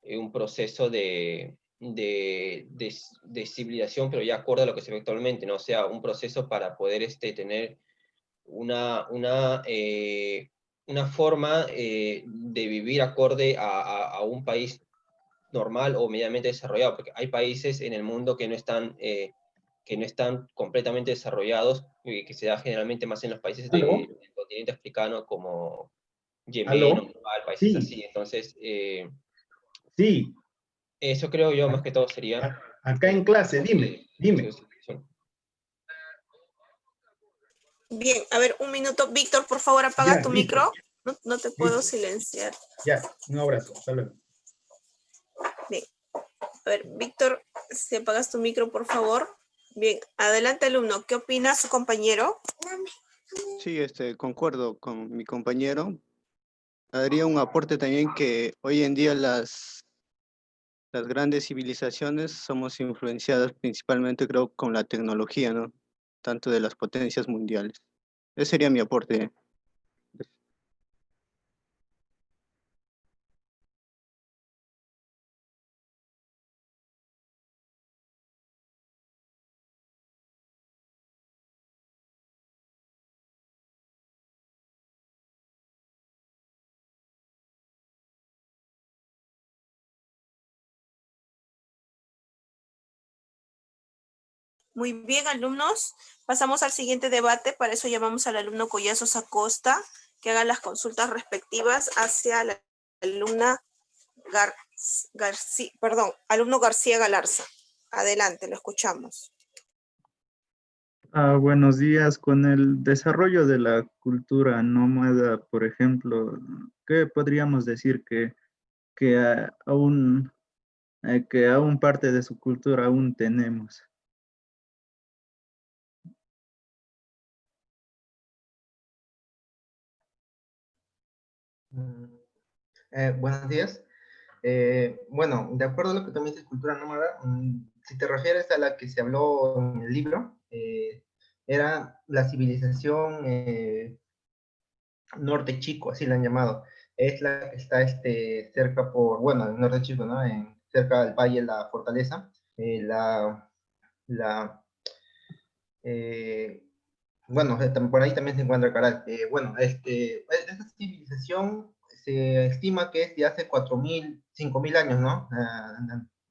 un proceso de civilización, pero ya acorde a lo que se ve actualmente, ¿no? O sea, un proceso para poder tener una forma de vivir acorde a un país normal o medianamente desarrollado, porque hay países en el mundo que no están completamente desarrollados, que se da generalmente más en los países ¿Aló? del continente africano, como Yemen ¿Aló? o Nepal, países Sí, así. Entonces, sí, eso creo yo más que todo sería... acá en clase, dime. Bien, a ver, un minuto. Víctor, por favor, apaga Ya, tu listo. micro. No te puedo Listo. silenciar. Ya, un abrazo. Hasta luego. Bien. A ver, Víctor, si apagas tu micro, por favor. Bien, adelante, alumno. ¿Qué opina su compañero? Sí, concuerdo con mi compañero. Haría un aporte también que hoy en día las grandes civilizaciones somos influenciadas principalmente, creo, con la tecnología, ¿no? Tanto de las potencias mundiales. Ese sería mi aporte. Muy bien, alumnos. Pasamos al siguiente debate. Para eso llamamos al alumno Collazos Acosta que haga las consultas respectivas hacia la alumna alumno García Galarza. Adelante, lo escuchamos. Buenos días. Con el desarrollo de la cultura nómada, por ejemplo, ¿qué podríamos decir que aún parte de su cultura aún tenemos? Buenos días. Bueno, de acuerdo a lo que también dices, cultura nómada, si te refieres a la que se habló en el libro, era la civilización Norte Chico, así la han llamado. Es la que está cerca bueno, el Norte Chico, ¿no? Cerca del valle, la fortaleza. Eh, bueno, por ahí también se encuentra Caral. Bueno, esta civilización se estima que es de hace 4.000, 5.000 años, ¿no?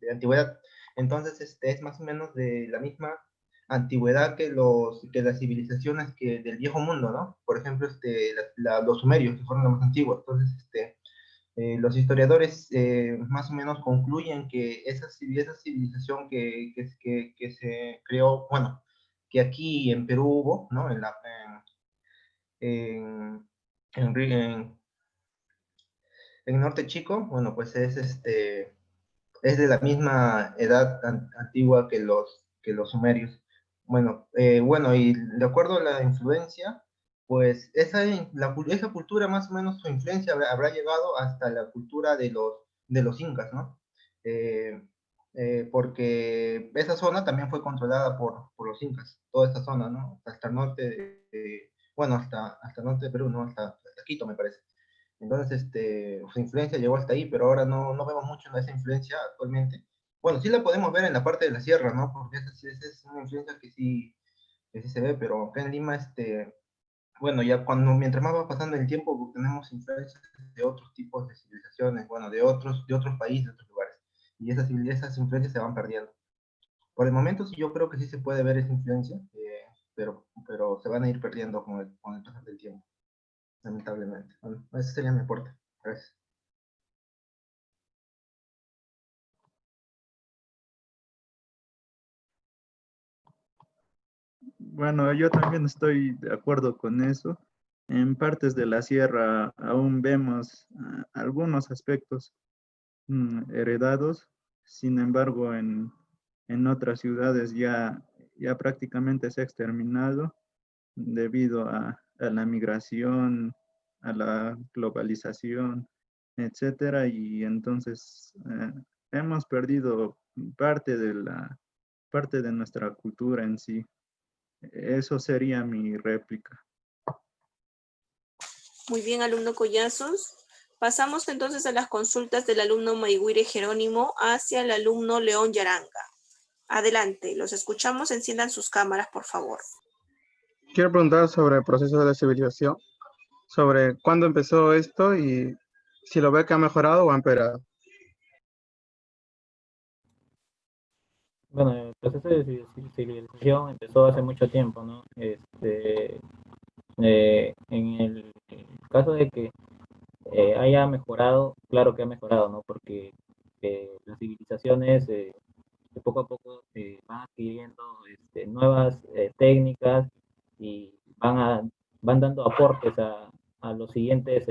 De antigüedad. Entonces, es más o menos de la misma antigüedad que las civilizaciones del viejo mundo, ¿no? Por ejemplo, los sumerios, que fueron los más antiguos. Entonces, los historiadores más o menos concluyen que esa civilización que se creó, bueno, que aquí en Perú hubo, ¿no? En Norte Chico, bueno, pues es de la misma edad antigua que los sumerios. Bueno, bueno, y de acuerdo a la influencia, pues esa cultura más o menos su influencia habrá llegado hasta la cultura de los incas, ¿no? Porque esa zona también fue controlada por los incas, toda esa zona, ¿no? Hasta el norte, bueno, hasta el norte de Perú, ¿no? Hasta Quito, me parece. Entonces, su influencia llegó hasta ahí, pero ahora no vemos mucho de esa influencia actualmente. Bueno, sí la podemos ver en la parte de la sierra, ¿no? Porque esa es una influencia que sí se ve, pero acá en Lima, bueno, ya mientras más va pasando el tiempo, tenemos influencias de otros tipos de civilizaciones, bueno, de otros países, de otros lugares. Y esas influencias se van perdiendo. Por el momento, sí, yo creo que sí se puede ver esa influencia, pero se van a ir perdiendo con el pasar del tiempo, lamentablemente. Bueno, ese sería mi aporte. Gracias. Bueno, yo también estoy de acuerdo con eso. En partes de la sierra aún vemos algunos aspectos heredados. Sin embargo, en otras ciudades ya prácticamente se ha exterminado debido a la migración, a la globalización, etcétera. Y entonces hemos perdido parte de nuestra cultura en sí. Eso sería mi réplica. Muy bien, alumno Collazos. Pasamos entonces a las consultas del alumno Mayhuire Jerónimo hacia el alumno León Yaranga. Adelante, los escuchamos, enciendan sus cámaras, por favor. Quiero preguntar sobre el proceso de la civilización, sobre cuándo empezó esto y si lo ve que ha mejorado o ha empeorado. Bueno, el proceso de civilización empezó hace mucho tiempo, ¿no? En el caso de que haya mejorado, claro que ha mejorado, ¿no? Porque las civilizaciones de poco a poco van adquiriendo nuevas técnicas y van dando aportes a las siguientes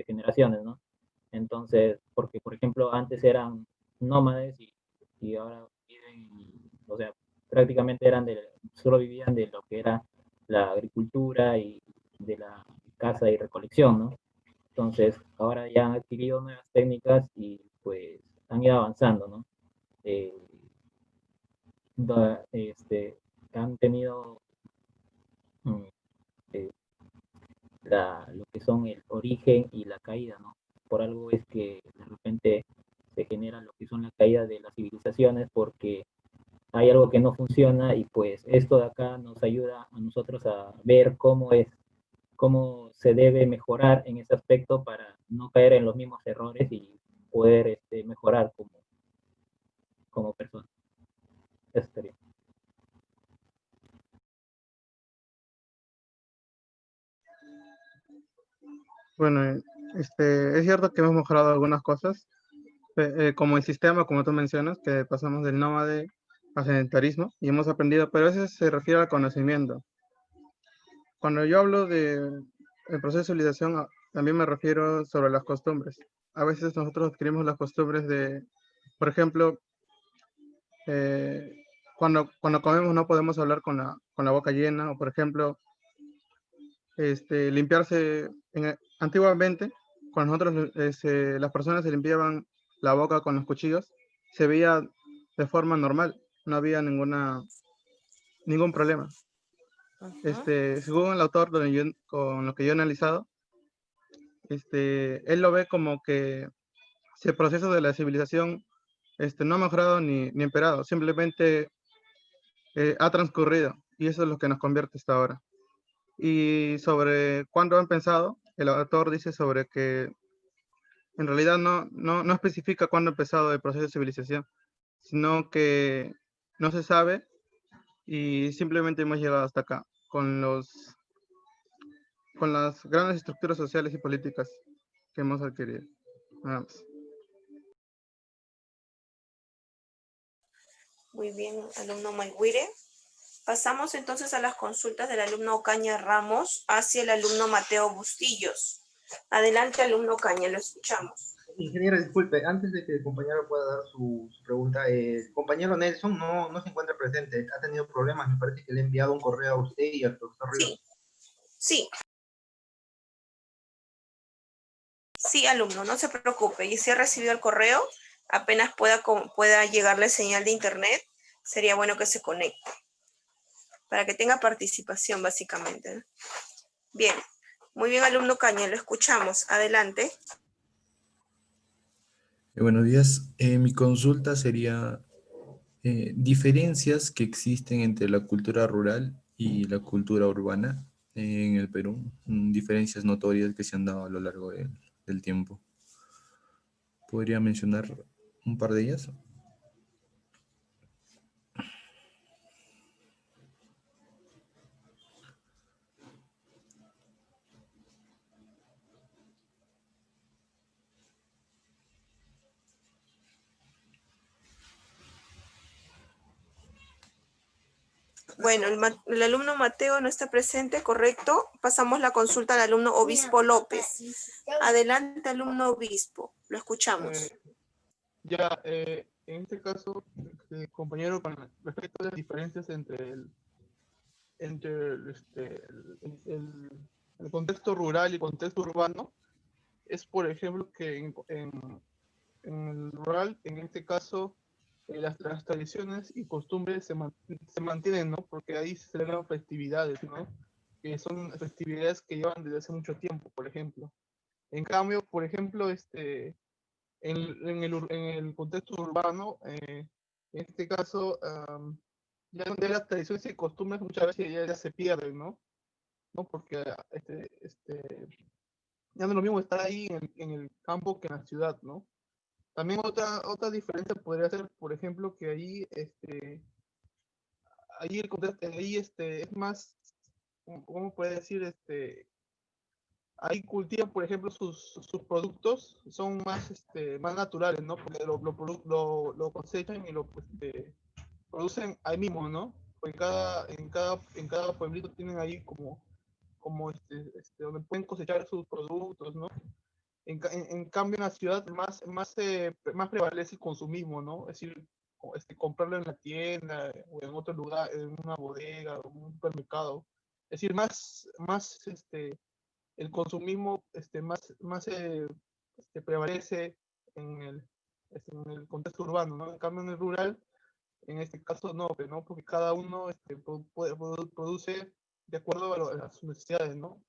generaciones, ¿no? Entonces, porque por ejemplo antes eran nómades y ahora viven, o sea, prácticamente solo vivían de lo que era la agricultura y de la caza y recolección, ¿no? Entonces, ahora ya han adquirido nuevas técnicas y pues han ido avanzando, ¿no? Eh, Han tenido mm, eh, lo que son el origen y la caída, ¿no? Por algo es que de repente se genera lo que son la caída de las civilizaciones porque hay algo que no funciona y pues esto de acá nos ayuda a nosotros a ver cómo se debe mejorar en ese aspecto para no caer en los mismos errores y poder mejorar como persona. Eso sería. Bueno, es cierto que hemos mejorado algunas cosas, como el sistema, como tú mencionas, que pasamos del nómade al sedentarismo y hemos aprendido, pero eso se refiere al conocimiento. Cuando yo hablo del proceso de civilización, también me refiero sobre las costumbres. A veces nosotros adquirimos las costumbres de, por ejemplo, cuando comemos no podemos hablar con la boca llena, o por ejemplo, limpiarse. Antiguamente, cuando nosotros, las personas se limpiaban la boca con los cuchillos, se veía de forma normal, no había ningún problema. Según el autor con lo que yo he analizado, él lo ve como que si el proceso de la civilización no ha mejorado ni empeorado, simplemente ha transcurrido y eso es lo que nos convierte hasta ahora. Y sobre cuándo han pensado, el autor dice sobre que en realidad no especifica cuándo ha empezado el proceso de civilización, sino que no se sabe y simplemente hemos llegado hasta acá con las grandes estructuras sociales y políticas que hemos adquirido. Nada más. Muy bien, alumno Mayhuire. Pasamos entonces a las consultas del alumno Ocaña Ramos hacia el alumno Mateo Bustillos. Adelante, alumno Ocaña, lo escuchamos. Ingeniero, disculpe, antes de que el compañero pueda dar su pregunta, el compañero Nelson no se encuentra presente, ha tenido problemas, me parece que le he enviado un correo a usted y al profesor Ríos. Sí. Sí, alumno, no se preocupe. Y si ha recibido el correo, apenas pueda llegarle señal de internet, sería bueno que se conecte para que tenga participación, básicamente. Bien, muy bien, alumno Caña, lo escuchamos. Adelante. Buenos días. Mi consulta sería diferencias que existen entre la cultura rural y la cultura urbana en el Perú, diferencias notorias que se han dado a lo largo del tiempo. ¿Podría mencionar un par de ellas? Bueno, el alumno Mateo no está presente, correcto. Pasamos la consulta al alumno Obispo López. Adelante, alumno Obispo, lo escuchamos. En este caso, compañero, con respecto a las diferencias entre el contexto rural y el contexto urbano, es por ejemplo que en el rural, en este caso, las tradiciones y costumbres se mantienen, ¿no? Porque ahí se celebran festividades, ¿no? Que son festividades que llevan desde hace mucho tiempo, por ejemplo. En cambio, por ejemplo, en el contexto urbano, en este caso, ya las tradiciones y costumbres muchas veces ya se pierden, ¿no? ¿No? Porque ya no es lo mismo estar ahí en el campo que en la ciudad, ¿no? También otra diferencia podría ser, por ejemplo, que ahí el contexto, ahí es más, ¿cómo puede decir? Ahí cultivan, por ejemplo, sus productos, son más naturales, ¿no? Porque lo cosechan y producen ahí mismo, ¿no? Porque en cada pueblito tienen ahí como donde pueden cosechar sus productos, ¿no? En cambio, en la ciudad más prevalece el consumismo, ¿no? Es decir, comprarlo en la tienda o en otro lugar, en una bodega o en un supermercado. Es decir, el consumismo prevalece en en el contexto urbano, ¿no? En cambio, en el rural, en este caso no, ¿no? Porque cada uno produce de acuerdo a sus necesidades, ¿no?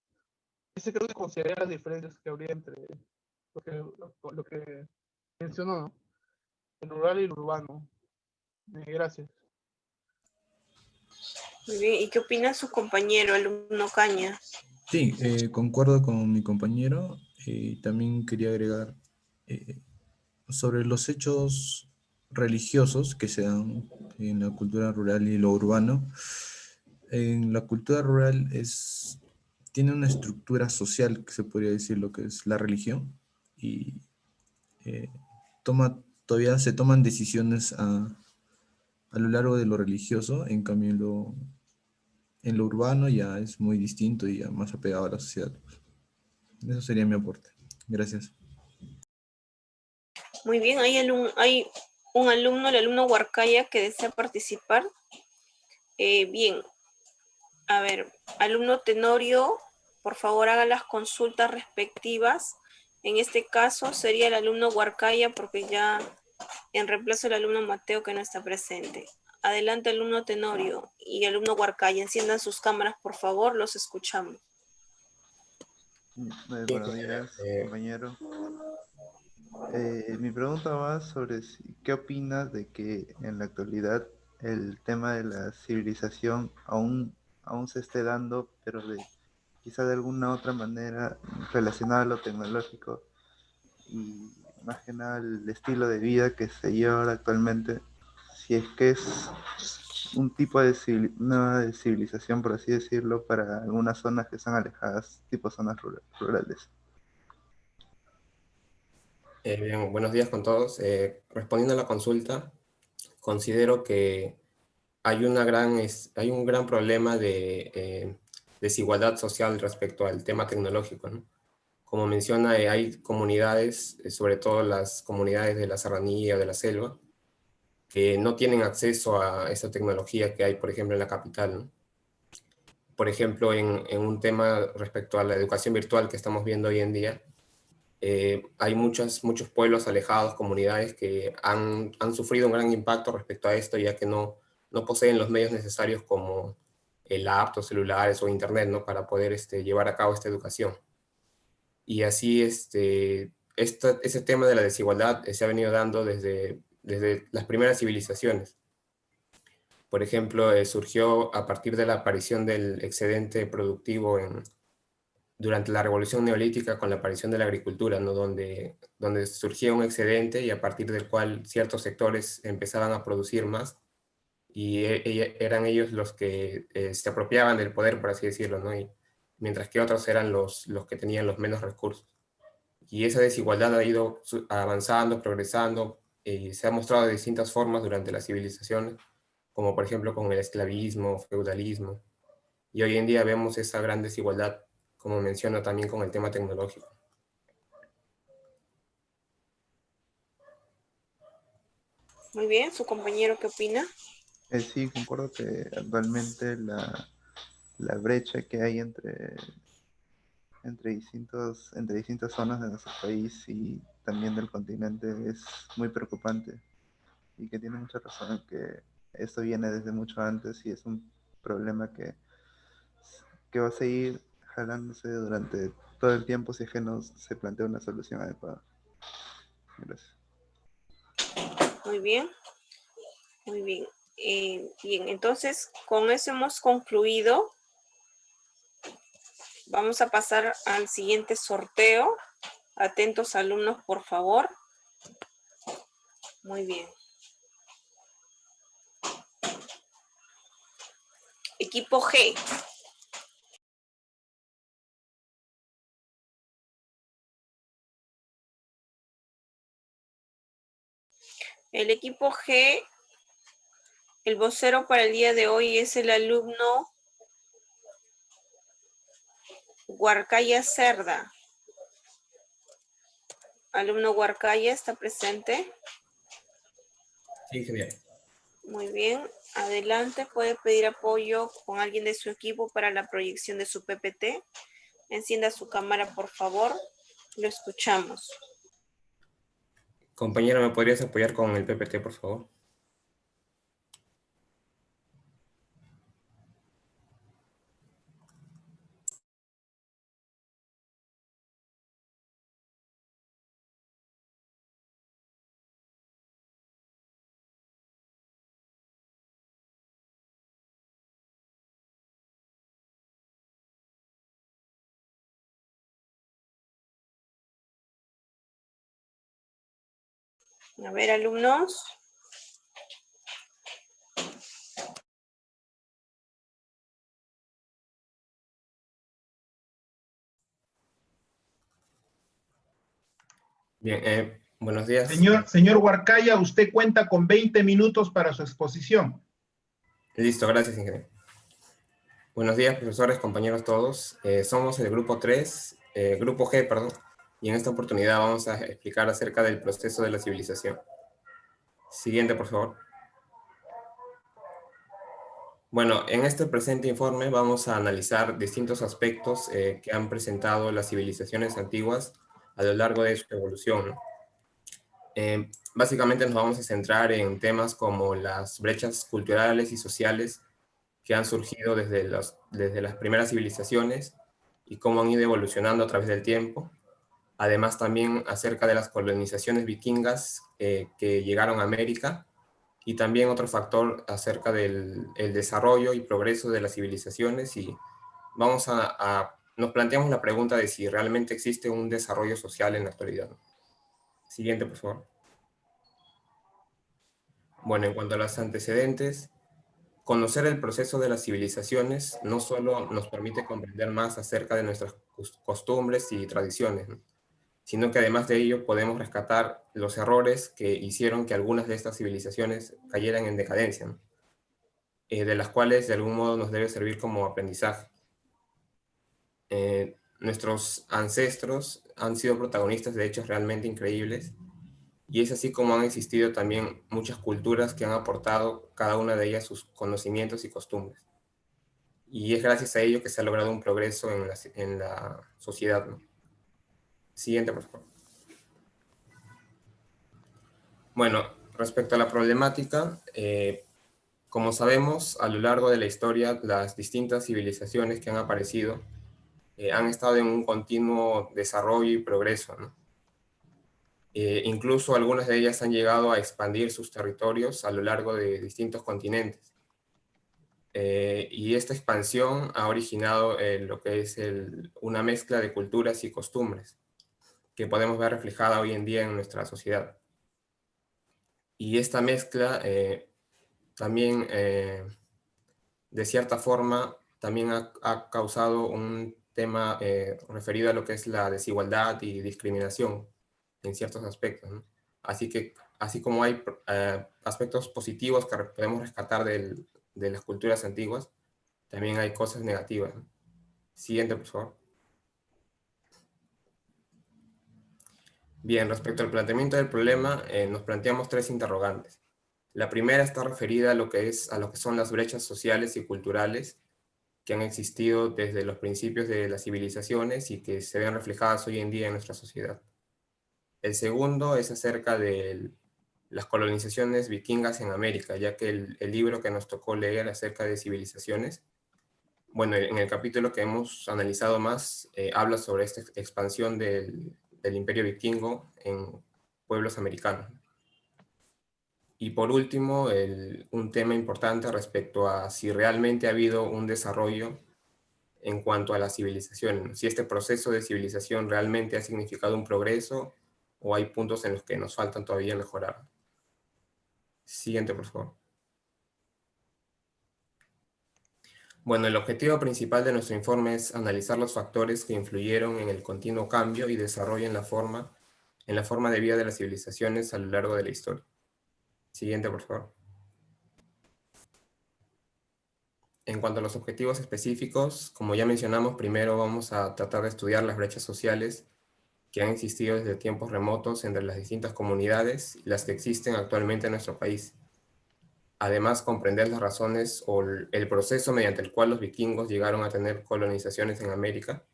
Ese creo que consideraría las diferencias que habría entre lo que mencionó, ¿no? El rural y el urbano. Gracias. Muy bien, ¿y qué opina su compañero, alumno Caña? Sí, concuerdo con mi compañero y también quería agregar sobre los hechos religiosos que se dan en la cultura rural y lo urbano. En la cultura rural tiene una estructura social, que se podría decir lo que es la religión, y eh, todavía se toman decisiones a lo largo de lo religioso. En cambio en lo urbano ya es muy distinto y ya más apegado a la sociedad. Eso sería mi aporte. Gracias. Muy bien, hay un alumno, el alumno Huarcaya, que desea participar. Bien, a ver, alumno Tenorio, por favor haga las consultas respectivas. En este caso sería el alumno Huarcaya, porque ya en reemplazo del alumno Mateo, que no está presente. Adelante, alumno Tenorio y alumno Huarcaya, enciendan sus cámaras, por favor, los escuchamos. Buenos días, compañero. Mi pregunta va sobre qué opinas de que en la actualidad el tema de la civilización aún se esté dando, pero quizá de alguna otra manera relacionada a lo tecnológico y más que nada el estilo de vida que se lleva ahora actualmente, si es que es un tipo de nueva de civilización, por así decirlo, para algunas zonas que están alejadas, tipo zonas rurales. Bien, buenos días con todos. Respondiendo a la consulta, considero que hay hay un gran problema de desigualdad social respecto al tema tecnológico, ¿no? Como menciona, hay comunidades, sobre todo las comunidades de la serranía o de la selva, que no tienen acceso a esa tecnología que hay, por ejemplo, en la capital, ¿no? Por ejemplo, en un tema respecto a la educación virtual que estamos viendo hoy en día, hay muchos pueblos alejados, comunidades que han sufrido un gran impacto respecto a esto, ya que no poseen los medios necesarios como laptops, celulares o internet, ¿no? Para poder llevar a cabo esta educación. Y así ese tema de la desigualdad se ha venido dando desde las primeras civilizaciones. Por ejemplo, surgió a partir de la aparición del excedente productivo durante la revolución neolítica, con la aparición de la agricultura, ¿no? donde surgía un excedente y a partir del cual ciertos sectores empezaban a producir más y eran ellos los que se apropiaban del poder, por así decirlo, ¿no? Mientras que otros eran los que tenían los menos recursos. Y esa desigualdad ha ido avanzando, progresando, y se ha mostrado de distintas formas durante las civilizaciones, como por ejemplo con el esclavismo, feudalismo, y hoy en día vemos esa gran desigualdad, como menciono también con el tema tecnológico. Muy bien, ¿su compañero qué opina? Sí, concuerdo que actualmente la brecha que hay entre distintas zonas de nuestro país y también del continente es muy preocupante. y que tiene mucha razón en que esto viene desde mucho antes y es un problema que va a seguir jalándose durante todo el tiempo si es que no se plantea una solución adecuada. Gracias. Muy bien. Muy bien. Bien, entonces con eso hemos concluido. Vamos a pasar al siguiente sorteo. Atentos alumnos, por favor. Muy bien. Equipo G. El equipo G, el vocero para el día de hoy es el alumno Huarcaya Cerda. Alumno Huarcaya, ¿está presente? Sí, genial. Muy bien. Adelante, puede pedir apoyo con alguien de su equipo para la proyección de su PPT. Encienda su cámara, por favor. Lo escuchamos. Compañero, ¿me podrías apoyar con el PPT, por favor? A ver, alumnos. Bien, buenos días. Señor Huarcaya, usted cuenta con 20 minutos para su exposición. Listo, gracias, ingeniero. Buenos días, profesores, compañeros todos. Somos el grupo 3, grupo G, perdón, y en esta oportunidad vamos a explicar acerca del proceso de la civilización. Siguiente, por favor. Bueno, en este presente informe vamos a analizar distintos aspectos que han presentado las civilizaciones antiguas a lo largo de su evolución, ¿no? Básicamente nos vamos a centrar en temas como las brechas culturales y sociales que han surgido desde las primeras civilizaciones y cómo han ido evolucionando a través del tiempo. Además también acerca de las colonizaciones vikingas que llegaron a América, y también otro factor acerca del el desarrollo y progreso de las civilizaciones, y nos planteamos la pregunta de si realmente existe un desarrollo social en la actualidad. Siguiente, por favor. Bueno, en cuanto a los antecedentes, conocer el proceso de las civilizaciones no solo nos permite comprender más acerca de nuestras costumbres y tradiciones, ¿no?, sino que además de ello podemos rescatar los errores que hicieron que algunas de estas civilizaciones cayeran en decadencia, ¿no?, de las cuales de algún modo nos debe servir como aprendizaje. Nuestros ancestros han sido protagonistas de hechos realmente increíbles, y es así como han existido también muchas culturas que han aportado cada una de ellas sus conocimientos y costumbres. Y es gracias a ello que se ha logrado un progreso en la sociedad, ¿no? Siguiente, por favor. Bueno, respecto a la problemática, como sabemos, a lo largo de la historia, las distintas civilizaciones que han aparecido han estado en un continuo desarrollo y progreso, ¿no? Incluso algunas de ellas han llegado a expandir sus territorios a lo largo de distintos continentes. Y esta expansión ha originado lo que es una mezcla de culturas y costumbres que podemos ver reflejada hoy en día en nuestra sociedad. Y esta mezcla también, de cierta forma, también ha causado un tema referido a lo que es la desigualdad y discriminación en ciertos aspectos, ¿no? Así como hay aspectos positivos que podemos rescatar de las culturas antiguas, también hay cosas negativas, ¿no? Siguiente, por favor. Bien, respecto al planteamiento del problema, nos planteamos tres interrogantes. La primera está referida a lo que son las brechas sociales y culturales que han existido desde los principios de las civilizaciones y que se ven reflejadas hoy en día en nuestra sociedad. El segundo es acerca de las colonizaciones vikingas en América, ya que el libro que nos tocó leer acerca de civilizaciones, bueno, en el capítulo que hemos analizado más, habla sobre esta expansión del imperio vikingo en pueblos americanos. Y por último, un tema importante respecto a si realmente ha habido un desarrollo en cuanto a la civilización, si este proceso de civilización realmente ha significado un progreso o hay puntos en los que nos faltan todavía mejorar. Siguiente, por favor. Bueno, el objetivo principal de nuestro informe es analizar los factores que influyeron en el continuo cambio y desarrollo en la forma de vida de las civilizaciones a lo largo de la historia. Siguiente, por favor. En cuanto a los objetivos específicos, como ya mencionamos, primero vamos a tratar de estudiar las brechas sociales que han existido desde tiempos remotos entre las distintas comunidades y las que existen actualmente en nuestro país. Además, comprender las razones o el proceso mediante el cual los vikingos llegaron a tener colonizaciones en América.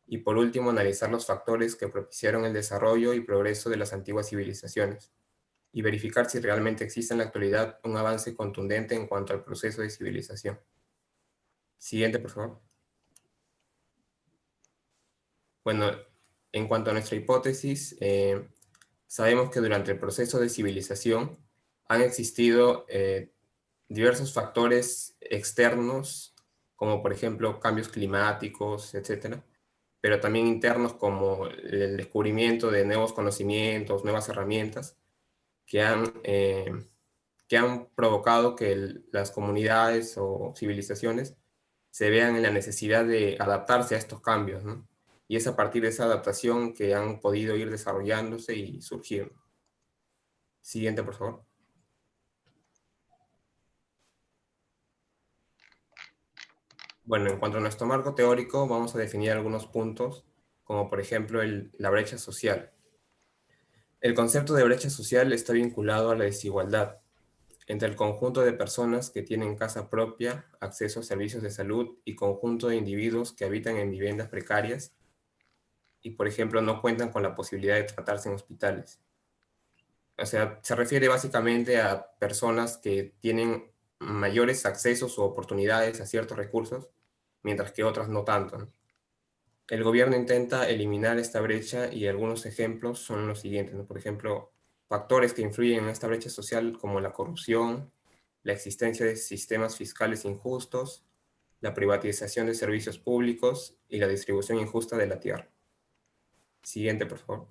Y por último, analizar los factores que propiciaron el desarrollo y progreso de las antiguas civilizaciones y verificar si realmente existe en la actualidad un avance contundente en cuanto al proceso de civilización. Siguiente, por favor. Bueno, en cuanto a nuestra hipótesis, sabemos que durante el proceso de civilización han existido diversos factores externos, como por ejemplo cambios climáticos, etcétera, pero también internos como el descubrimiento de nuevos conocimientos, nuevas herramientas que han provocado que las comunidades o civilizaciones se vean en la necesidad de adaptarse a estos cambios, ¿no? Y es a partir de esa adaptación que han podido ir desarrollándose y surgiendo. Siguiente, por favor. Bueno, en cuanto a nuestro marco teórico, vamos a definir algunos puntos, como por ejemplo la brecha social. El concepto de brecha social está vinculado a la desigualdad entre el conjunto de personas que tienen casa propia, acceso a servicios de salud y conjunto de individuos que habitan en viviendas precarias y, por ejemplo, no cuentan con la posibilidad de tratarse en hospitales. O sea, se refiere básicamente a personas que tienen mayores accesos o oportunidades a ciertos recursos, mientras que otras no tanto, ¿no? El gobierno intenta eliminar esta brecha y algunos ejemplos son los siguientes, ¿no? Por ejemplo, factores que influyen en esta brecha social como la corrupción, la existencia de sistemas fiscales injustos, la privatización de servicios públicos y la distribución injusta de la tierra. Siguiente, por favor.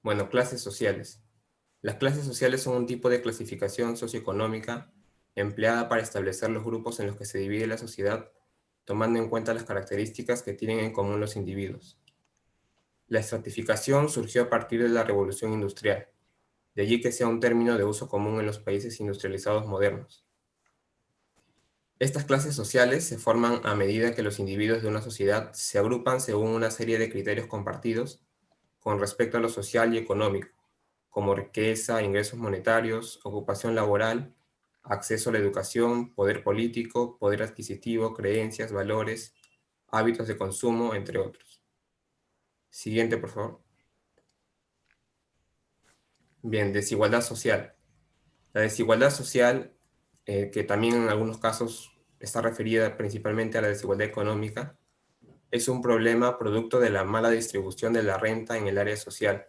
Bueno, clases sociales. Las clases sociales son un tipo de clasificación socioeconómica empleada para establecer los grupos en los que se divide la sociedad, tomando en cuenta las características que tienen en común los individuos. La estratificación surgió a partir de la Revolución Industrial, de allí que sea un término de uso común en los países industrializados modernos. Estas clases sociales se forman a medida que los individuos de una sociedad se agrupan según una serie de criterios compartidos con respecto a lo social y económico, como riqueza, ingresos monetarios, ocupación laboral, acceso a la educación, poder político, poder adquisitivo, creencias, valores, hábitos de consumo, entre otros. Siguiente, por favor. Bien, desigualdad social. La desigualdad social, que también en algunos casos está referida principalmente a la desigualdad económica, es un problema producto de la mala distribución de la renta en el área social.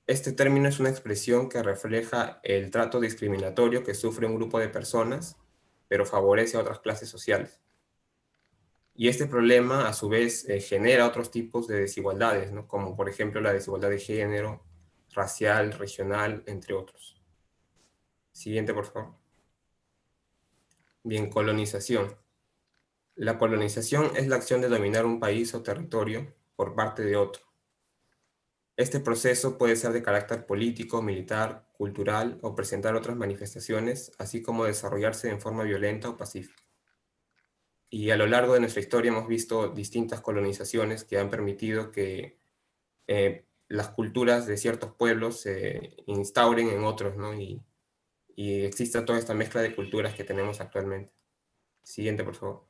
Este término es una expresión que refleja el trato discriminatorio que sufre un grupo de personas, pero favorece a otras clases sociales. Y este problema, a su vez, genera otros tipos de desigualdades, ¿no? Como por ejemplo la desigualdad de género, racial, regional, entre otros. Siguiente, por favor. Bien, colonización. La colonización es la acción de dominar un país o territorio por parte de otro. Este proceso puede ser de carácter político, militar, cultural o presentar otras manifestaciones, así como desarrollarse en forma violenta o pacífica. Y a lo largo de nuestra historia hemos visto distintas colonizaciones que han permitido que las culturas de ciertos pueblos se instauren en otros, ¿no? Y exista toda esta mezcla de culturas que tenemos actualmente. Siguiente, por favor.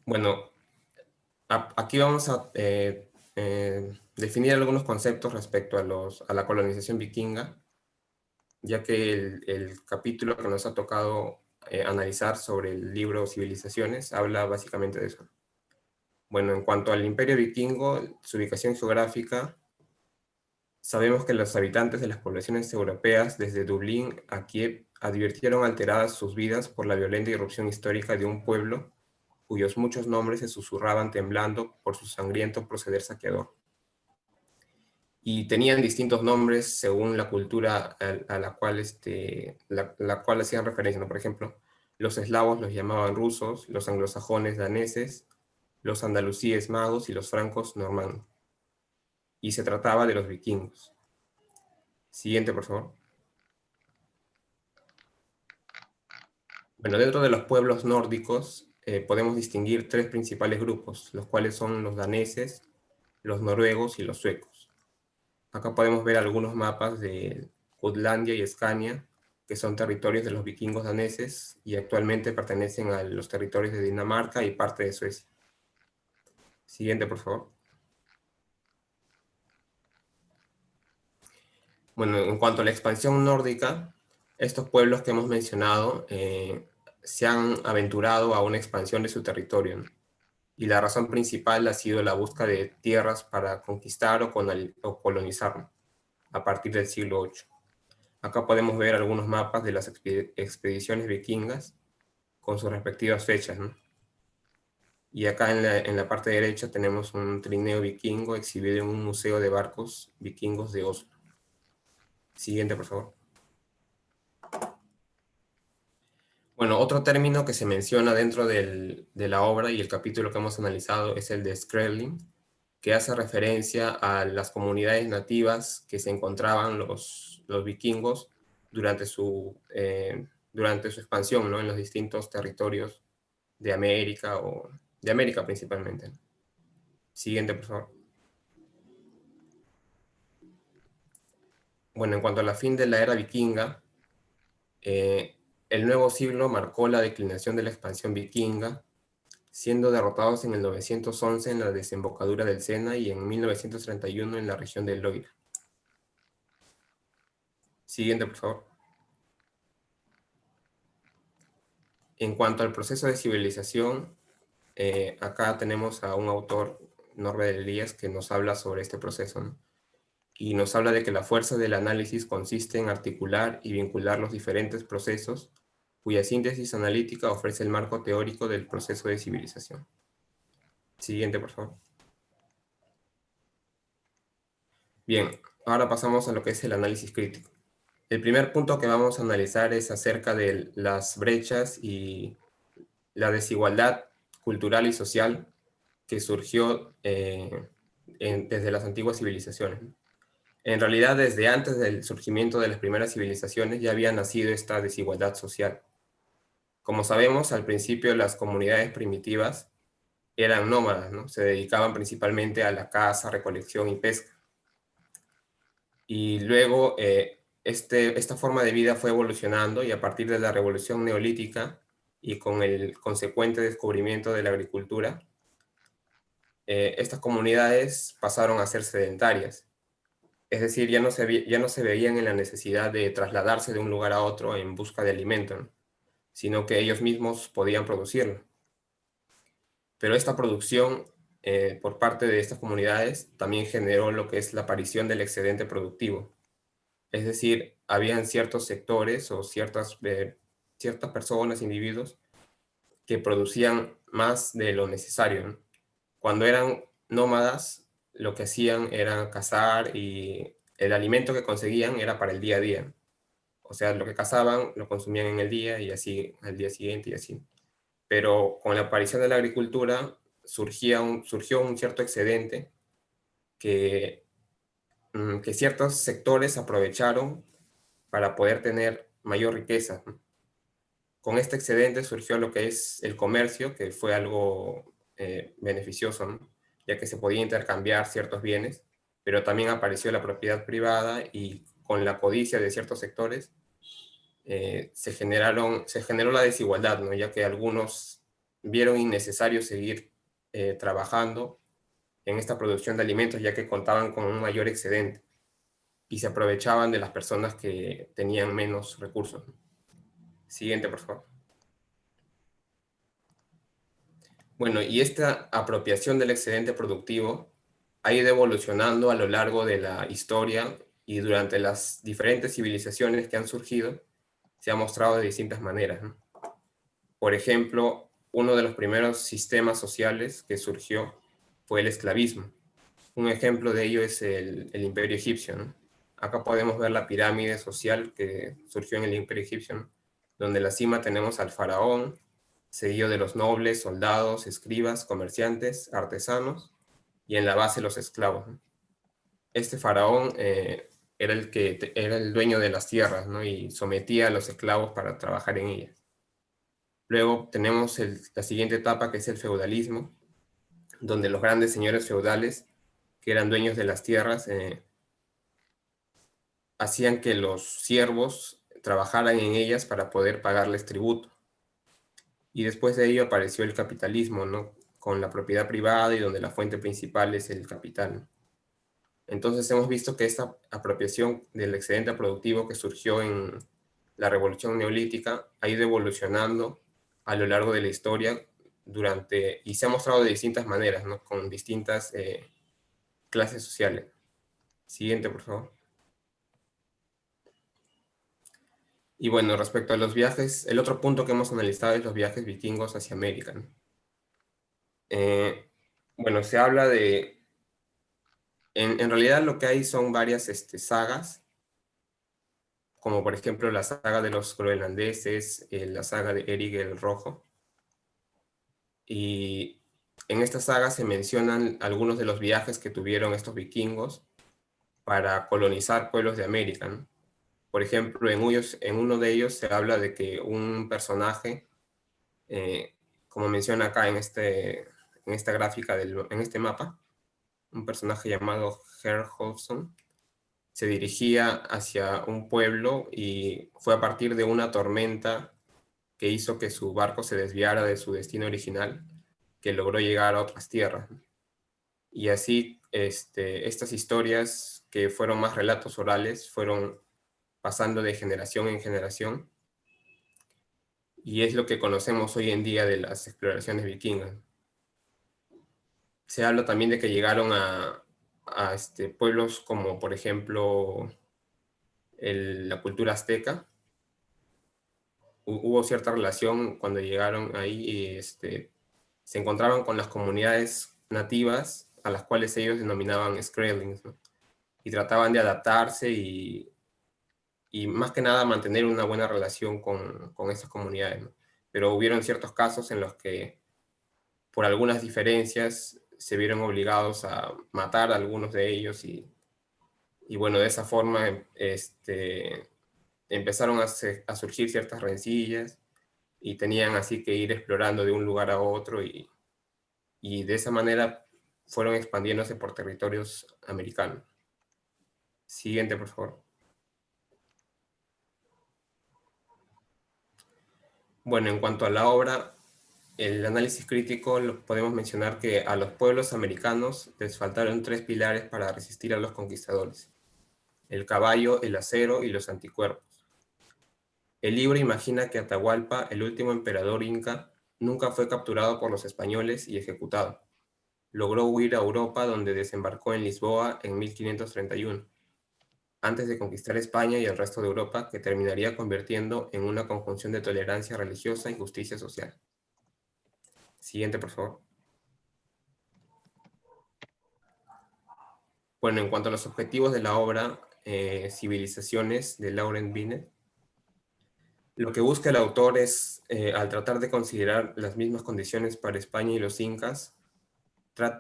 Bueno, Aquí vamos a definir algunos conceptos respecto a la colonización vikinga, ya que el capítulo que nos ha tocado analizar sobre el libro Civilizaciones habla básicamente de eso. Bueno, en cuanto al imperio vikingo, su ubicación geográfica, sabemos que los habitantes de las poblaciones europeas, desde Dublín a Kiev, advirtieron alteradas sus vidas por la violenta irrupción histórica de un pueblo cuyos muchos nombres se susurraban temblando por su sangriento proceder saqueador. Y tenían distintos nombres según la cultura a la cual, la cual hacían referencia, ¿no? Por ejemplo, los eslavos los llamaban rusos, los anglosajones daneses, los andalusíes magos y los francos normandos. Y se trataba de los vikingos. Siguiente, por favor. Bueno, dentro de los pueblos nórdicos podemos distinguir tres principales grupos, los cuales son los daneses, los noruegos y los suecos. Acá podemos ver algunos mapas de Jutlandia y Escania, que son territorios de los vikingos daneses y actualmente pertenecen a los territorios de Dinamarca y parte de Suecia. Siguiente, por favor. Bueno, en cuanto a la expansión nórdica, estos pueblos que hemos mencionado se han aventurado a una expansión de su territorio, ¿no? Y la razón principal ha sido la búsqueda de tierras para conquistar o colonizar, ¿no? A partir del siglo VIII. Acá podemos ver algunos mapas de las expediciones vikingas con sus respectivas fechas, ¿no? Y acá en la parte derecha tenemos un trineo vikingo exhibido en un museo de barcos vikingos de Oslo. Siguiente, por favor. Bueno, otro término que se menciona dentro de la obra y el capítulo que hemos analizado es el de Skrelling, que hace referencia a las comunidades nativas que se encontraban los vikingos durante su expansión, ¿no? En los distintos territorios de América, o de América principalmente. Siguiente, por favor. Bueno, en cuanto a la fin de la era vikinga, el nuevo siglo marcó la declinación de la expansión vikinga, siendo derrotados en el 911 en la desembocadura del Sena y en 1931 en la región del Loira. Siguiente, por favor. En cuanto al proceso de civilización, acá tenemos a un autor, Norbert Elias, que nos habla sobre este proceso, ¿no? Y nos habla de que la fuerza del análisis consiste en articular y vincular los diferentes procesos, cuya síntesis analítica ofrece el marco teórico del proceso de civilización. Siguiente, por favor. Bien, ahora pasamos a lo que es el análisis crítico. El primer punto que vamos a analizar es acerca de las brechas y la desigualdad cultural y social que surgió desde las antiguas civilizaciones. En realidad, desde antes del surgimiento de las primeras civilizaciones ya había nacido esta desigualdad social. Como sabemos, al principio las comunidades primitivas eran nómadas, ¿no? Se dedicaban principalmente a la caza, recolección y pesca. Y luego esta forma de vida fue evolucionando y a partir de la revolución neolítica y con el consecuente descubrimiento de la agricultura, estas comunidades pasaron a ser sedentarias. Es decir, ya no se veían en la necesidad de trasladarse de un lugar a otro en busca de alimento, ¿no? Sino que ellos mismos podían producirlo. Pero esta producción por parte de estas comunidades también generó lo que es la aparición del excedente productivo. Es decir, habían ciertos sectores o ciertas personas, individuos, que producían más de lo necesario, ¿no? Cuando eran nómadas, lo que hacían era cazar y el alimento que conseguían era para el día a día. O sea, lo que cazaban lo consumían en el día y así al día siguiente y así. Pero con la aparición de la agricultura surgió un cierto excedente que ciertos sectores aprovecharon para poder tener mayor riqueza, ¿no? Con este excedente surgió lo que es el comercio, que fue algo beneficioso, ¿no? Ya que se podía intercambiar ciertos bienes, pero también apareció la propiedad privada y con la codicia de ciertos sectores se generó la desigualdad, ¿no? Ya que algunos vieron innecesario seguir trabajando en esta producción de alimentos, ya que contaban con un mayor excedente y se aprovechaban de las personas que tenían menos recursos. Siguiente, por favor. Bueno, y esta apropiación del excedente productivo ha ido evolucionando a lo largo de la historia y durante las diferentes civilizaciones que han surgido, se ha mostrado de distintas maneras, ¿no? Por ejemplo, uno de los primeros sistemas sociales que surgió fue el esclavismo. Un ejemplo de ello es el Imperio Egipcio, ¿no? Acá podemos ver la pirámide social que surgió en el Imperio Egipcio, ¿no? Donde en la cima tenemos al faraón, seguido de los nobles, soldados, escribas, comerciantes, artesanos, y en la base los esclavos, ¿no? Este faraón era el dueño de las tierras, ¿no? Y sometía a los esclavos para trabajar en ellas. Luego tenemos la siguiente etapa, que es el feudalismo, donde los grandes señores feudales, que eran dueños de las tierras, hacían que los siervos trabajaran en ellas para poder pagarles tributo. Y después de ello apareció el capitalismo, ¿no? Con la propiedad privada y donde la fuente principal es el capital, ¿no? Entonces hemos visto que esta apropiación del excedente productivo que surgió en la revolución neolítica ha ido evolucionando a lo largo de la historia y se ha mostrado de distintas maneras, ¿no? Con distintas clases sociales. Siguiente, por favor. Y bueno, respecto a los viajes, el otro punto que hemos analizado es los viajes vikingos hacia América, ¿no? Bueno, se habla de... En realidad lo que hay son varias sagas, como por ejemplo la saga de los groenlandeses, la saga de Eric el Rojo. Y en esta saga se mencionan algunos de los viajes que tuvieron estos vikingos para colonizar pueblos de América, ¿no? Por ejemplo, en uno de ellos se habla de que un personaje, como menciona acá en esta gráfica, en este mapa, un personaje llamado Herjolfsson, se dirigía hacia un pueblo y fue a partir de una tormenta que hizo que su barco se desviara de su destino original, que logró llegar a otras tierras. Y así estas historias, que fueron más relatos orales, fueron pasando de generación en generación, y es lo que conocemos hoy en día de las exploraciones vikingas. Se habla también de que llegaron a pueblos como, por ejemplo, la cultura azteca. Hubo cierta relación cuando llegaron ahí y se encontraban con las comunidades nativas, a las cuales ellos denominaban Skrellings, ¿no? Y trataban de adaptarse y más que nada mantener una buena relación con esas comunidades, ¿no? Pero hubieron ciertos casos en los que, por algunas diferencias, se vieron obligados a matar a algunos de ellos y bueno, de esa forma empezaron a surgir ciertas rencillas y tenían así que ir explorando de un lugar a otro y de esa manera fueron expandiéndose por territorios americanos. Siguiente, por favor. Bueno, en cuanto a la obra, el análisis crítico, podemos mencionar que a los pueblos americanos les faltaron 3 pilares para resistir a los conquistadores: el caballo, el acero y los anticuerpos. El libro imagina que Atahualpa, el último emperador inca, nunca fue capturado por los españoles y ejecutado. Logró huir a Europa, donde desembarcó en Lisboa en 1531, antes de conquistar España y el resto de Europa, que terminaría convirtiendo en una conjunción de tolerancia religiosa y justicia social. Siguiente, por favor. Bueno, en cuanto a los objetivos de la obra, Civilizaciones, de Laurent Binet, lo que busca el autor es, al tratar de considerar las mismas condiciones para España y los incas,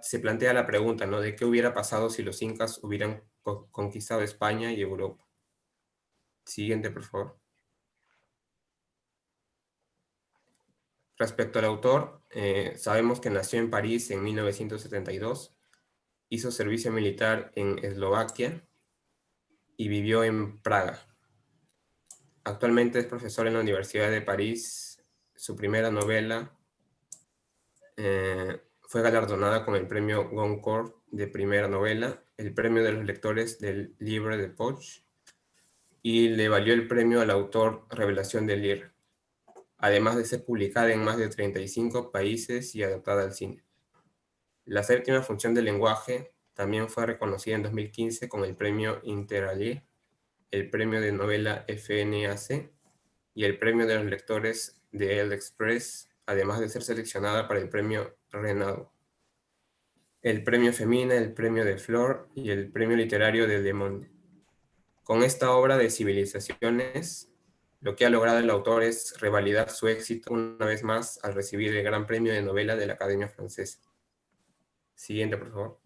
se plantea la pregunta, ¿no?, de qué hubiera pasado si los incas hubieran conquistado España y Europa. Siguiente, por favor. Respecto al autor, sabemos que nació en París en 1972, hizo servicio militar en Eslovaquia y vivió en Praga. Actualmente es profesor en la Universidad de París. Su primera novela fue galardonada con el premio Goncourt de primera novela, el premio de los lectores del Livre de Poche y le valió el premio al autor Revelación del Lire, además de ser publicada en más de 35 países y adaptada al cine. La séptima función del lenguaje también fue reconocida en 2015 con el premio Interallié, el premio de novela FNAC y el premio de los lectores de El Express, además de ser seleccionada para el premio Renaud, el premio Femina, el premio de Flor y el premio literario de Le Monde. Con esta obra de civilizaciones, lo que ha logrado el autor es revalidar su éxito una vez más al recibir el Gran Premio de Novela de la Academia Francesa. Siguiente, por favor.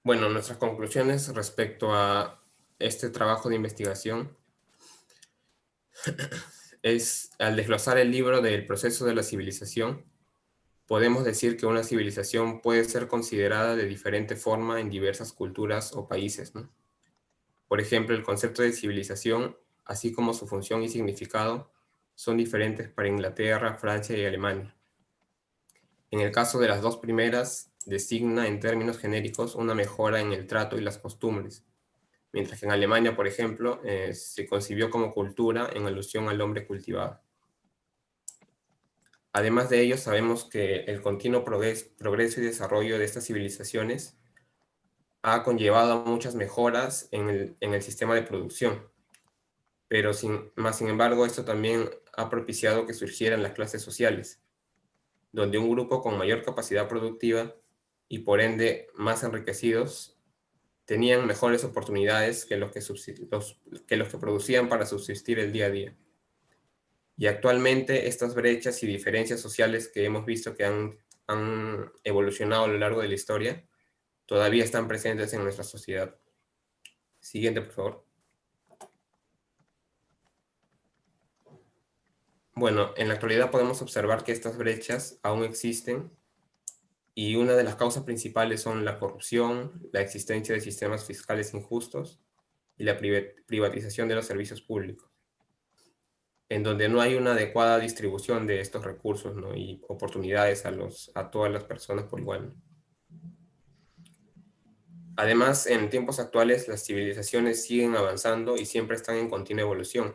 Bueno, nuestras conclusiones respecto a este trabajo de investigación es, al desglosar el libro del proceso de la civilización, podemos decir que una civilización puede ser considerada de diferente forma en diversas culturas o países, ¿no? Por ejemplo, el concepto de civilización, así como su función y significado, son diferentes para Inglaterra, Francia y Alemania. En el caso de las dos primeras, designa en términos genéricos una mejora en el trato y las costumbres, mientras que en Alemania, por ejemplo, se concibió como cultura en alusión al hombre cultivado. Además de ello, sabemos que el continuo progreso y desarrollo de estas civilizaciones ha conllevado a muchas mejoras en el sistema de producción, pero sin embargo, esto también ha propiciado que surgieran las clases sociales, donde un grupo con mayor capacidad productiva y por ende más enriquecidos tenían mejores oportunidades que los que producían para subsistir el día a día. Y actualmente estas brechas y diferencias sociales que hemos visto que han evolucionado a lo largo de la historia todavía están presentes en nuestra sociedad. Siguiente, por favor. Bueno, en la actualidad podemos observar que estas brechas aún existen y una de las causas principales son la corrupción, la existencia de sistemas fiscales injustos y la privatización de los servicios públicos, en donde no hay una adecuada distribución de estos recursos, ¿no? Y oportunidades a todas las personas por igual. Además, en tiempos actuales, las civilizaciones siguen avanzando y siempre están en continua evolución,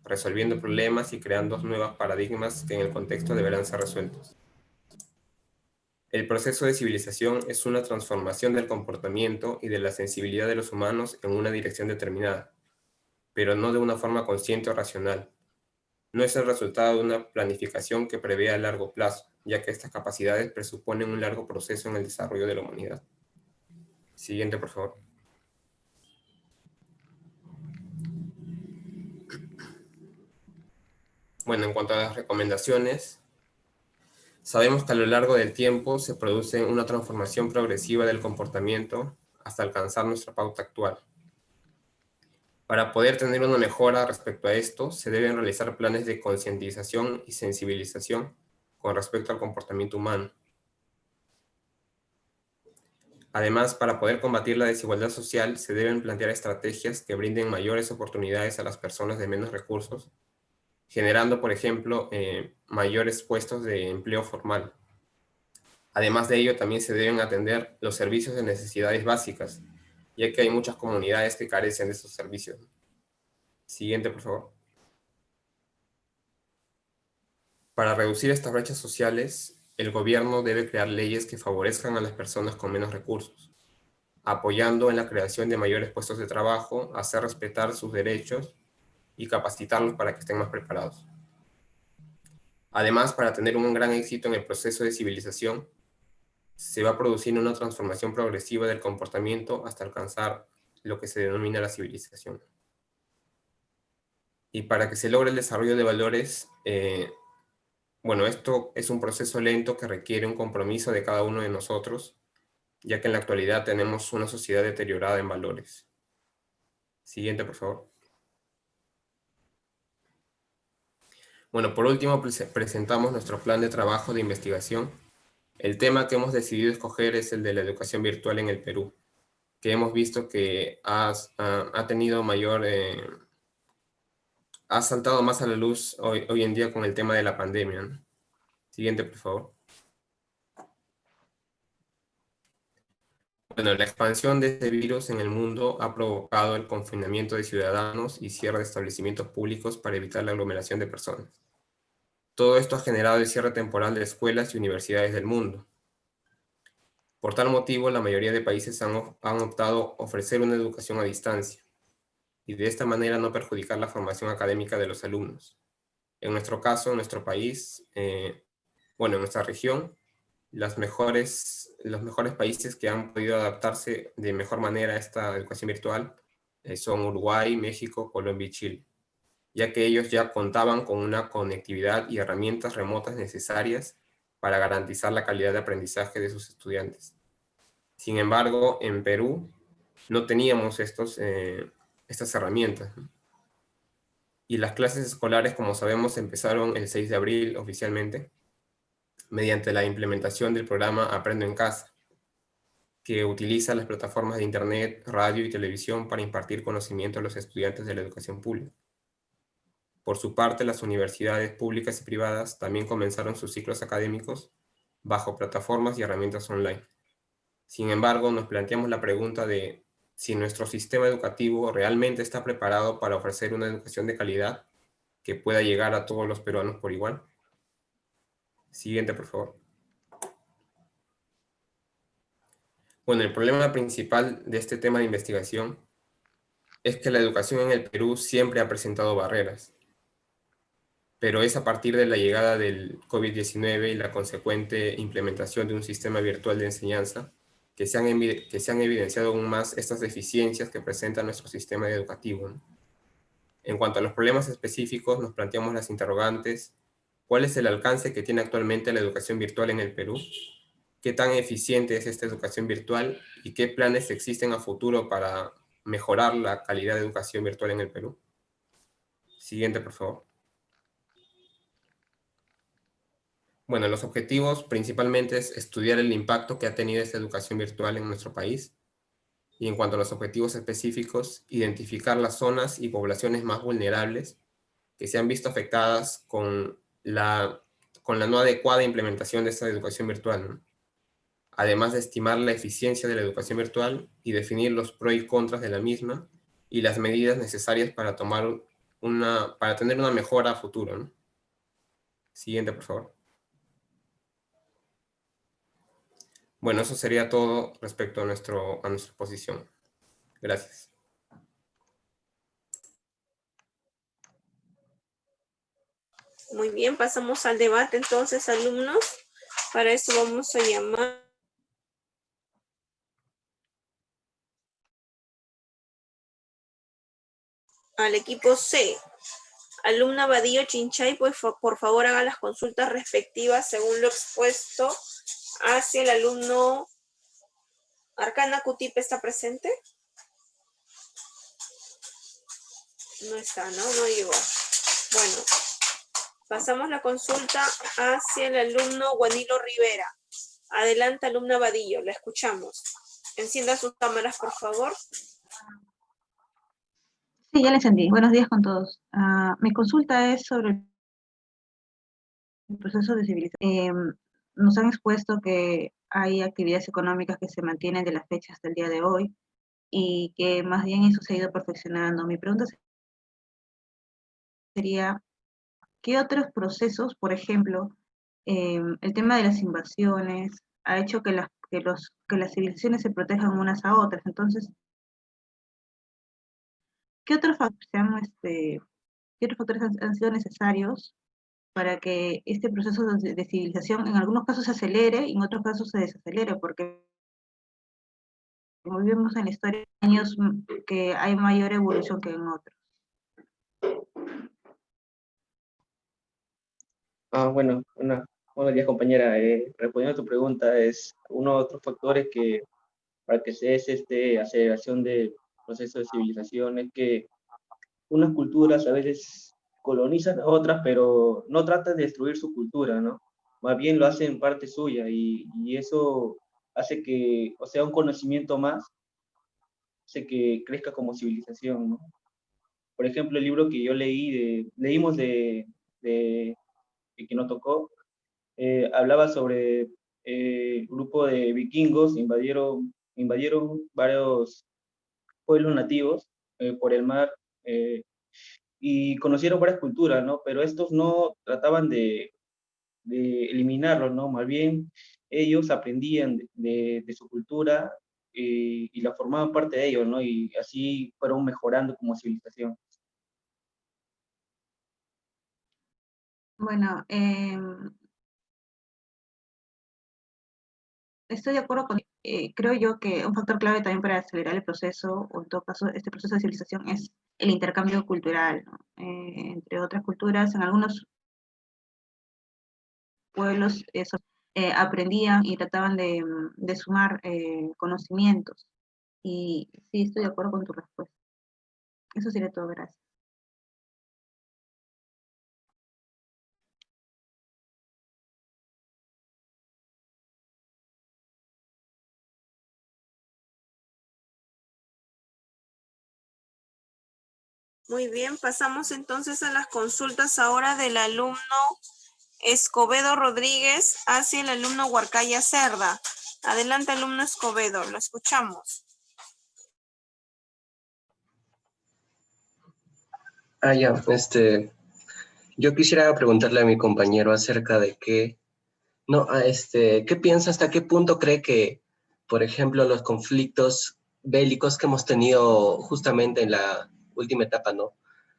resolviendo problemas y creando nuevos paradigmas que en el contexto deberán ser resueltos. El proceso de civilización es una transformación del comportamiento y de la sensibilidad de los humanos en una dirección determinada, pero no de una forma consciente o racional. No es el resultado de una planificación que prevé a largo plazo, ya que estas capacidades presuponen un largo proceso en el desarrollo de la humanidad. Siguiente, por favor. Bueno, en cuanto a las recomendaciones, sabemos que a lo largo del tiempo se produce una transformación progresiva del comportamiento hasta alcanzar nuestra pauta actual. Para poder tener una mejora respecto a esto, se deben realizar planes de concientización y sensibilización con respecto al comportamiento humano. Además, para poder combatir la desigualdad social, se deben plantear estrategias que brinden mayores oportunidades a las personas de menos recursos, generando, por ejemplo, mayores puestos de empleo formal. Además de ello, también se deben atender los servicios de necesidades básicas, ya que hay muchas comunidades que carecen de estos servicios. Siguiente, por favor. Para reducir estas brechas sociales, el gobierno debe crear leyes que favorezcan a las personas con menos recursos, apoyando en la creación de mayores puestos de trabajo, hacer respetar sus derechos y capacitarlos para que estén más preparados. Además, para tener un gran éxito en el proceso de civilización, se va produciendo una transformación progresiva del comportamiento hasta alcanzar lo que se denomina la civilización. Y para que se logre el desarrollo de valores, bueno, esto es un proceso lento que requiere un compromiso de cada uno de nosotros, ya que en la actualidad tenemos una sociedad deteriorada en valores. Siguiente, por favor. Bueno, por último, presentamos nuestro plan de trabajo de investigación. El tema que hemos decidido escoger es el de la educación virtual en el Perú, que hemos visto que ha tenido mayor... ha saltado más a la luz hoy en día con el tema de la pandemia, ¿no? Siguiente, por favor. Bueno, la expansión de este virus en el mundo ha provocado el confinamiento de ciudadanos y cierre de establecimientos públicos para evitar la aglomeración de personas. Todo esto ha generado el cierre temporal de escuelas y universidades del mundo. Por tal motivo, la mayoría de países han optado a ofrecer una educación a distancia y de esta manera no perjudicar la formación académica de los alumnos. En nuestro caso, en nuestro país, bueno, en nuestra región, los mejores países que han podido adaptarse de mejor manera a esta educación virtual son Uruguay, México, Colombia y Chile, ya que ellos ya contaban con una conectividad y herramientas remotas necesarias para garantizar la calidad de aprendizaje de sus estudiantes. Sin embargo, en Perú no teníamos estas herramientas. Y las clases escolares, como sabemos, empezaron el 6 de abril oficialmente, mediante la implementación del programa Aprendo en Casa, que utiliza las plataformas de Internet, radio y televisión para impartir conocimiento a los estudiantes de la educación pública. Por su parte, las universidades públicas y privadas también comenzaron sus ciclos académicos bajo plataformas y herramientas online. Sin embargo, nos planteamos la pregunta de si nuestro sistema educativo realmente está preparado para ofrecer una educación de calidad que pueda llegar a todos los peruanos por igual. Siguiente, por favor. Bueno, el problema principal de este tema de investigación es que la educación en el Perú siempre ha presentado barreras, pero es a partir de la llegada del COVID-19 y la consecuente implementación de un sistema virtual de enseñanza que se han evidenciado aún más estas deficiencias que presenta nuestro sistema educativo, ¿no? En cuanto a los problemas específicos, nos planteamos las interrogantes: ¿cuál es el alcance que tiene actualmente la educación virtual en el Perú? ¿Qué tan eficiente es esta educación virtual? ¿Y qué planes existen a futuro para mejorar la calidad de educación virtual en el Perú? Siguiente, por favor. Bueno, los objetivos principalmente es estudiar el impacto que ha tenido esta educación virtual en nuestro país. Y en cuanto a los objetivos específicos, identificar las zonas y poblaciones más vulnerables que se han visto afectadas con la no adecuada implementación de esta educación virtual, ¿no? Además de estimar la eficiencia de la educación virtual y definir los pros y contras de la misma y las medidas necesarias para tener una mejora a futuro, ¿no? Siguiente, por favor. Bueno, eso sería todo respecto a nuestra posición. Gracias. Muy bien, pasamos al debate entonces, alumnos. Para eso vamos a llamar al equipo C. Alumna Badillo Chinchay, pues por favor haga las consultas respectivas según lo expuesto hacia el alumno. Arcana Cutipe, ¿está presente? No está, ¿no? No llegó. Bueno, pasamos la consulta hacia el alumno Guanilo Rivera. Adelante, alumna Badillo, la escuchamos. Encienda sus cámaras, por favor. Sí, ya le encendí. Buenos días con todos. Mi consulta es sobre el proceso de civilización. Nos han expuesto que hay actividades económicas que se mantienen de la fecha hasta el día de hoy y que más bien eso se ha ido perfeccionando. Mi pregunta sería, ¿qué otros procesos, por ejemplo, el tema de las invasiones ha hecho que las civilizaciones se protejan unas a otras? Entonces, ¿qué otros factores han sido necesarios para que este proceso de civilización en algunos casos se acelere y en otros casos se desacelere? Porque como vivimos en la historia, hay años que hay mayor evolución que en otros. Bueno, buenos días, compañera. Respondiendo a tu pregunta, es uno de otros factores que para que se dé esta aceleración del proceso de civilización es que unas culturas a veces colonizan a otras, pero no tratan de destruir su cultura, ¿no? Más bien lo hacen parte suya y eso hace que, o sea, un conocimiento más, hace que crezca como civilización, ¿no? Por ejemplo, el libro que yo leímos de que nos tocó, hablaba sobre un grupo de vikingos invadieron varios pueblos nativos por el mar y conocieron varias culturas, ¿no? Pero estos no trataban de eliminarlos, ¿no? Más bien ellos aprendían de su cultura y la formaban parte de ellos, ¿no? Y así fueron mejorando como civilización. Bueno, estoy de acuerdo con, creo yo que un factor clave también para acelerar el proceso, o en todo caso este proceso de civilización, es el intercambio cultural, ¿no? Entre otras culturas, en algunos pueblos eso, aprendían y trataban de sumar conocimientos. Y sí, estoy de acuerdo con tu respuesta. Eso sería todo, gracias. Muy bien, pasamos entonces a las consultas ahora del alumno Escobedo Rodríguez hacia el alumno Huarcaya Cerda. Adelante, alumno Escobedo, lo escuchamos. Ya, yo quisiera preguntarle a mi compañero acerca de qué piensa, hasta qué punto cree que, por ejemplo, los conflictos bélicos que hemos tenido justamente en la última etapa, ¿no?,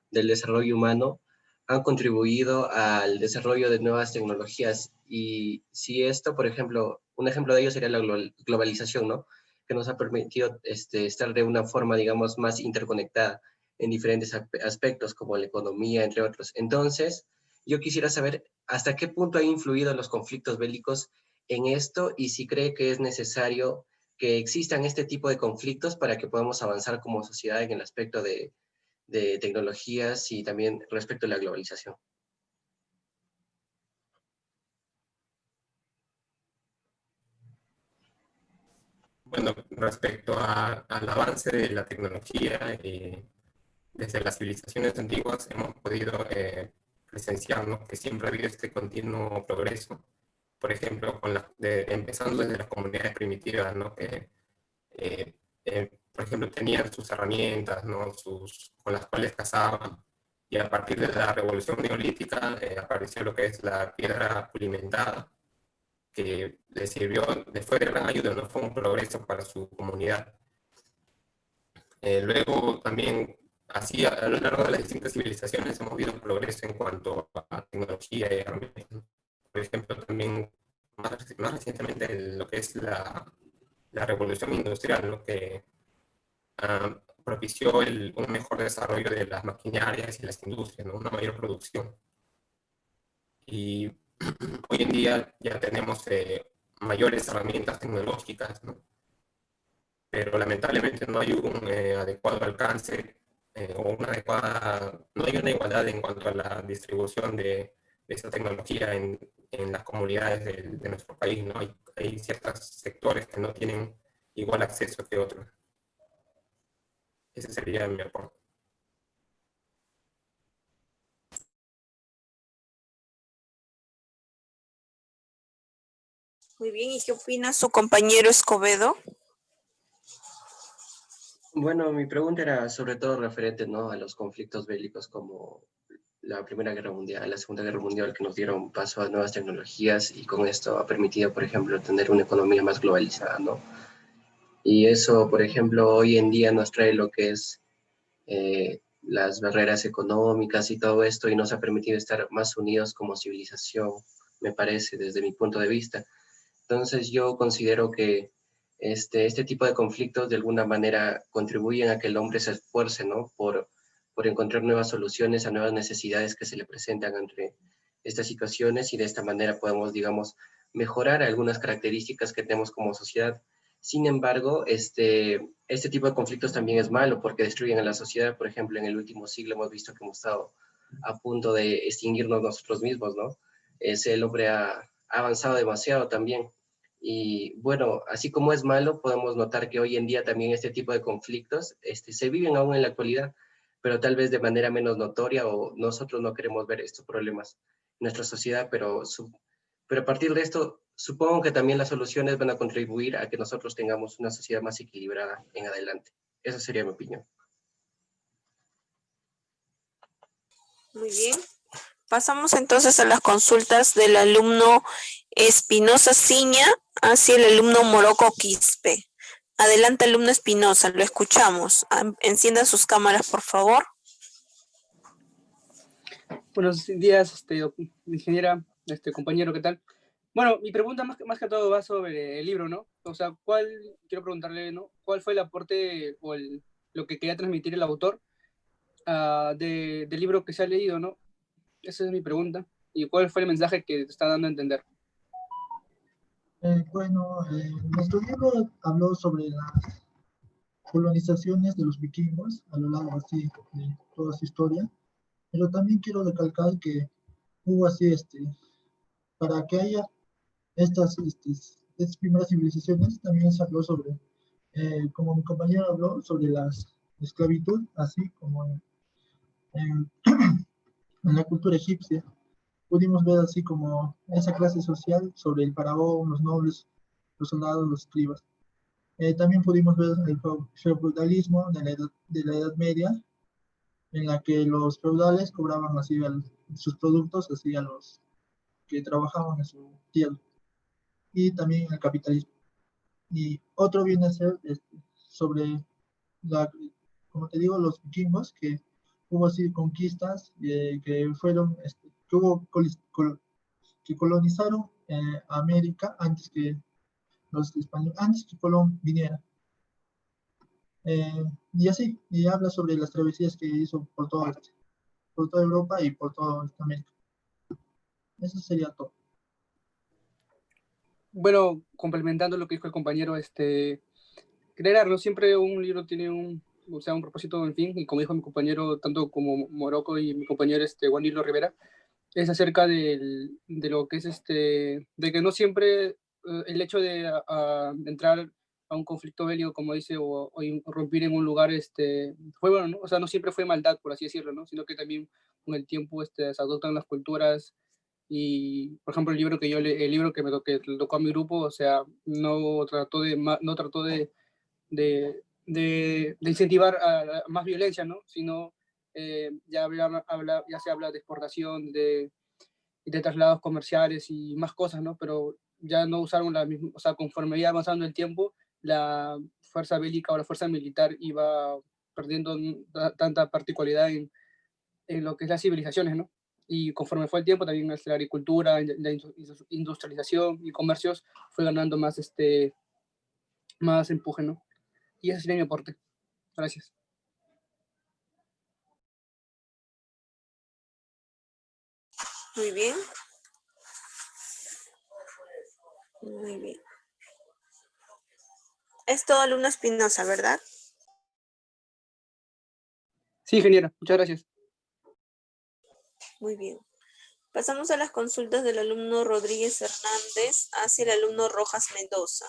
del desarrollo humano, han contribuido al desarrollo de nuevas tecnologías. Y si esto, por ejemplo, un ejemplo de ello sería la globalización, ¿no?, que nos ha permitido estar de una forma, digamos, más interconectada en diferentes aspectos, como la economía, entre otros. Entonces, yo quisiera saber hasta qué punto han influido los conflictos bélicos en esto y si cree que es necesario que existan este tipo de conflictos para que podamos avanzar como sociedad en el aspecto de tecnologías y también respecto a la globalización. Bueno, respecto al avance de la tecnología, desde las civilizaciones antiguas hemos podido presenciar, ¿no?, que siempre ha habido este continuo progreso. Por ejemplo, empezando desde las comunidades primitivas, ¿no?, que, por ejemplo, tenían sus herramientas, ¿no?, con las cuales cazaban. Y a partir de la revolución neolítica apareció lo que es la piedra pulimentada, que les sirvió, les fue de gran ayuda, no fue un progreso para su comunidad. Luego también, así a lo largo de las distintas civilizaciones hemos visto progreso en cuanto a tecnología y herramientas. Por ejemplo, también más recientemente lo que es la revolución industrial, lo que propició un mejor desarrollo de las maquinarias y las industrias, ¿no?, una mayor producción. Y hoy en día ya tenemos mayores herramientas tecnológicas, ¿no?, pero lamentablemente no hay un adecuado alcance o no hay una igualdad en cuanto a la distribución de esa tecnología en las comunidades de nuestro país, ¿no? Hay ciertos sectores que no tienen igual acceso que otros. Ese sería mi aporte. Muy bien, ¿y qué opina su compañero Escobedo? Bueno, mi pregunta era sobre todo referente, ¿no?, a los conflictos bélicos como la Primera Guerra Mundial, la Segunda Guerra Mundial, que nos dieron paso a nuevas tecnologías y con esto ha permitido, por ejemplo, tener una economía más globalizada, ¿no? Y eso, por ejemplo, hoy en día nos trae lo que es las barreras económicas y todo esto y nos ha permitido estar más unidos como civilización, me parece, desde mi punto de vista. Entonces yo considero que este tipo de conflictos de alguna manera contribuyen a que el hombre se esfuerce, ¿no?, por encontrar nuevas soluciones a nuevas necesidades que se le presentan entre estas situaciones y de esta manera podemos, digamos, mejorar algunas características que tenemos como sociedad. Sin embargo, este tipo de conflictos también es malo porque destruyen a la sociedad. Por ejemplo, en el último siglo hemos visto que hemos estado a punto de extinguirnos nosotros mismos, ¿no? El hombre ha avanzado demasiado también. Y bueno, así como es malo, podemos notar que hoy en día también este tipo de conflictos se viven aún en la actualidad, pero tal vez de manera menos notoria o nosotros no queremos ver estos problemas en nuestra sociedad, pero Pero a partir de esto, supongo que también las soluciones van a contribuir a que nosotros tengamos una sociedad más equilibrada en adelante. Esa sería mi opinión. Muy bien. Pasamos entonces a las consultas del alumno Espinosa Ciña hacia el alumno Moroco Quispe. Adelante, alumno Espinosa, lo escuchamos. Encienda sus cámaras, por favor. Buenos días, ingeniera, compañero, ¿qué tal? Bueno, mi pregunta más que todo va sobre el libro, ¿no? O sea, quiero preguntarle, ¿no? ¿Cuál fue el aporte o lo que quería transmitir el autor del libro que se ha leído, ¿no? Esa es mi pregunta. ¿Y cuál fue el mensaje que te está dando a entender? Nuestro libro habló sobre las colonizaciones de los vikingos a lo largo así de toda su historia, pero también quiero recalcar que hubo así, para que haya estas primeras civilizaciones, también se habló sobre, como mi compañero habló, sobre la esclavitud, así como en la cultura egipcia. Pudimos ver así como esa clase social sobre el faraón, los nobles, los soldados, los escribas. También pudimos ver el feudalismo de la Edad Media, en la que los feudales cobraban así sus productos así a los que trabajaban en su tierra, y también el capitalismo. Y otro viene a ser sobre, como te digo, los vikingos, que hubo así conquistas que fueron, que colonizaron América antes que los españoles, antes que Colón viniera. Y así, y habla sobre las travesías que hizo por toda Europa y por toda América. Eso sería todo. Bueno, complementando lo que dijo el compañero, crear, ¿no? Siempre un libro tiene un propósito, en fin, y como dijo mi compañero, tanto como Moroco y mi compañero Juan Hilo Rivera, es acerca de lo que es de que no siempre el hecho de entrar a un conflicto bélico, como dice, o irrumpir en un lugar, fue bueno, ¿no? O sea, no siempre fue maldad, por así decirlo, ¿no? Sino que también con el tiempo se adoptan las culturas. Y, por ejemplo, el libro que le tocó a mi grupo, o sea, no trató de incentivar a más violencia, ¿no? Sino ya se habla de exportación, de traslados comerciales y más cosas, ¿no? Pero ya no usaron la misma, o sea, conforme iba avanzando el tiempo, la fuerza bélica o la fuerza militar iba perdiendo tanta particularidad en lo que es las civilizaciones, ¿no? Y conforme fue el tiempo, también la agricultura, la industrialización y comercios fue ganando más empuje, ¿no? Y ese sería mi aporte. Gracias. Muy bien. Muy bien. Es todo, alumno Espinosa, ¿verdad? Sí, ingeniera, muchas gracias. Muy bien. Pasamos a las consultas del alumno Rodríguez Hernández hacia el alumno Rojas Mendoza.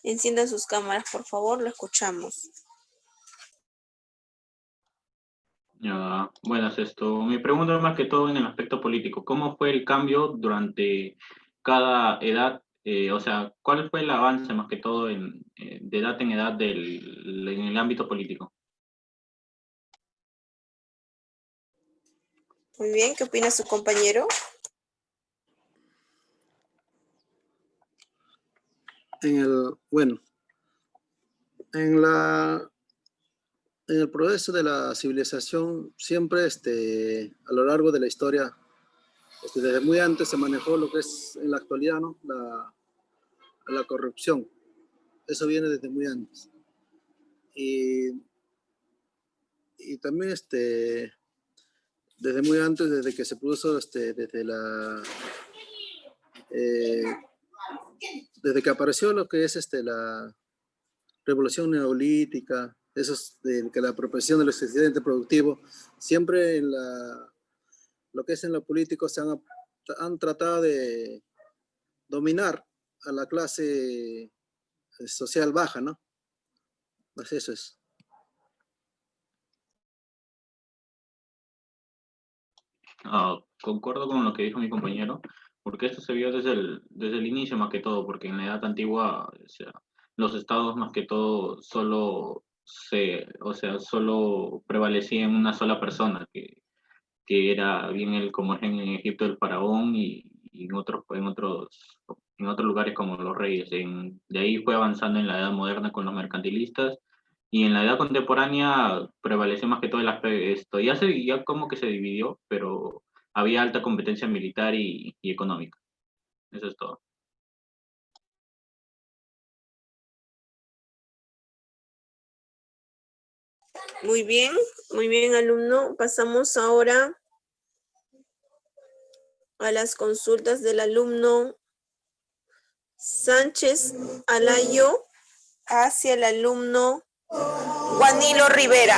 Enciendan sus cámaras, por favor, lo escuchamos. Buenas, mi pregunta es más que todo en el aspecto político. ¿Cómo fue el cambio durante cada edad? O sea, ¿cuál fue el avance más que todo de edad en edad en el ámbito político? Muy bien, ¿qué opina su compañero? En el proceso de la civilización, siempre a lo largo de la historia, desde muy antes se manejó lo que es en la actualidad, ¿no? La corrupción. Eso viene desde muy antes. Y también desde muy antes, desde que se puso, desde que apareció lo que es la revolución neolítica, eso es que la apropiación de los excedentes productivos, siempre lo que es en lo político han tratado de dominar a la clase social baja, ¿no? Pues eso es. Concuerdo con lo que dijo mi compañero, porque esto se vio desde el inicio más que todo, porque en la edad antigua, o sea, los estados más que todo solo prevalecía en una sola persona, que era bien como es en Egipto el faraón y en otros lugares como los reyes. De ahí fue avanzando en la edad moderna con los mercantilistas y en la edad contemporánea prevaleció más que todo esto. Ya como que se dividió, pero había alta competencia militar y económica. Eso es todo. Muy bien, alumno. Pasamos ahora a las consultas del alumno Sánchez Alayo hacia el alumno Juanilo Rivera.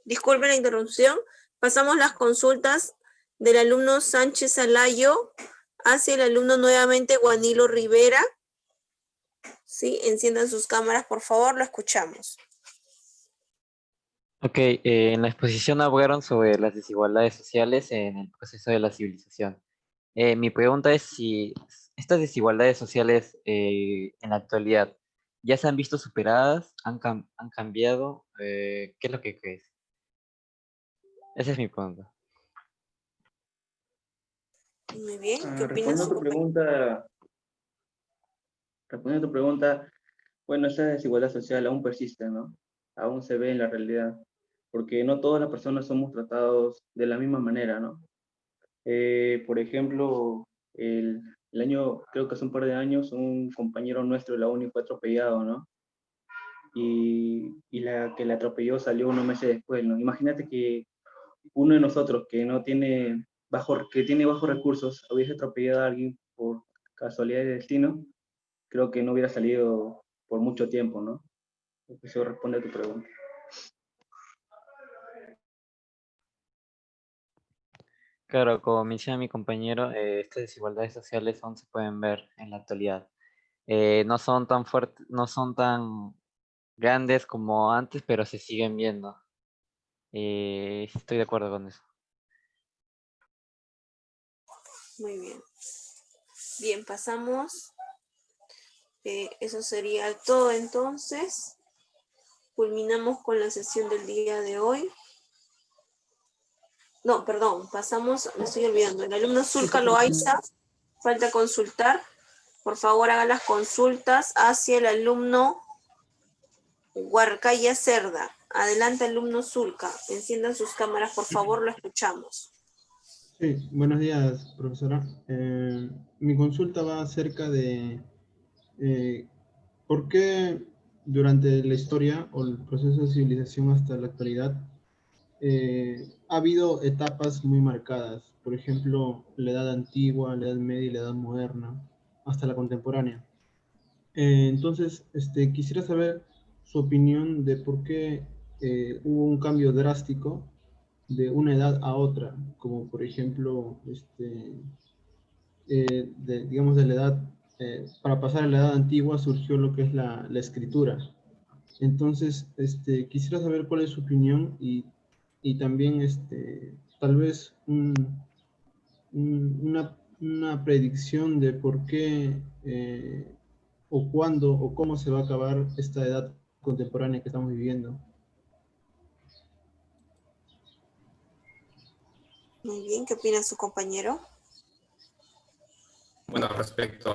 Disculpen la interrupción. Pasamos las consultas del alumno Sánchez Alayo hacia el alumno nuevamente Juanilo Rivera. Sí, enciendan sus cámaras, por favor, lo escuchamos. Ok, en la exposición hablaron sobre las desigualdades sociales en el proceso de la civilización. Mi pregunta es si estas desigualdades sociales en la actualidad ya se han visto superadas, han cambiado, ¿qué es lo que crees? Esa es mi pregunta. Muy bien, ¿qué opinas? Respondiendo a tu pregunta, bueno, esa desigualdad social aún persiste, ¿no? Aún se ve en la realidad, porque no todas las personas somos tratados de la misma manera, ¿no? Por ejemplo, el año, creo que hace un par de años, un compañero nuestro de la uni fue atropellado, ¿no? Y la que la atropelló salió unos meses después, ¿no? Imagínate que uno de nosotros que tiene bajos recursos hubiese atropellado a alguien por casualidad de destino, creo que no hubiera salido por mucho tiempo, ¿no? Eso responde a tu pregunta. Claro, como menciona mi compañero, estas desigualdades sociales aún se pueden ver en la actualidad. No son tan fuertes, no son tan grandes como antes, pero se siguen viendo. Estoy de acuerdo con eso. Muy bien. Bien, pasamos. Eso sería todo entonces. Culminamos con la sesión del día de hoy. No, perdón, pasamos, me estoy olvidando. El alumno Zulca Loaiza, falta consultar. Por favor, haga las consultas hacia el alumno Huarcaya Cerda. Adelante, alumno Zulca. Enciendan sus cámaras, por favor, lo escuchamos. Sí, buenos días, profesora. Mi consulta va acerca de por qué durante la historia o el proceso de civilización hasta la actualidad ha habido etapas muy marcadas. Por ejemplo, la edad antigua, la edad media y la edad moderna, hasta la contemporánea. Entonces, quisiera saber su opinión de por qué hubo un cambio drástico de una edad a otra, como por ejemplo, digamos de la edad, para pasar a la edad antigua surgió lo que es la escritura. Entonces, quisiera saber cuál es su opinión y también, tal vez una predicción de por qué o cuándo o cómo se va a acabar esta edad contemporánea que estamos viviendo. Muy bien, ¿qué opina su compañero? Bueno, respecto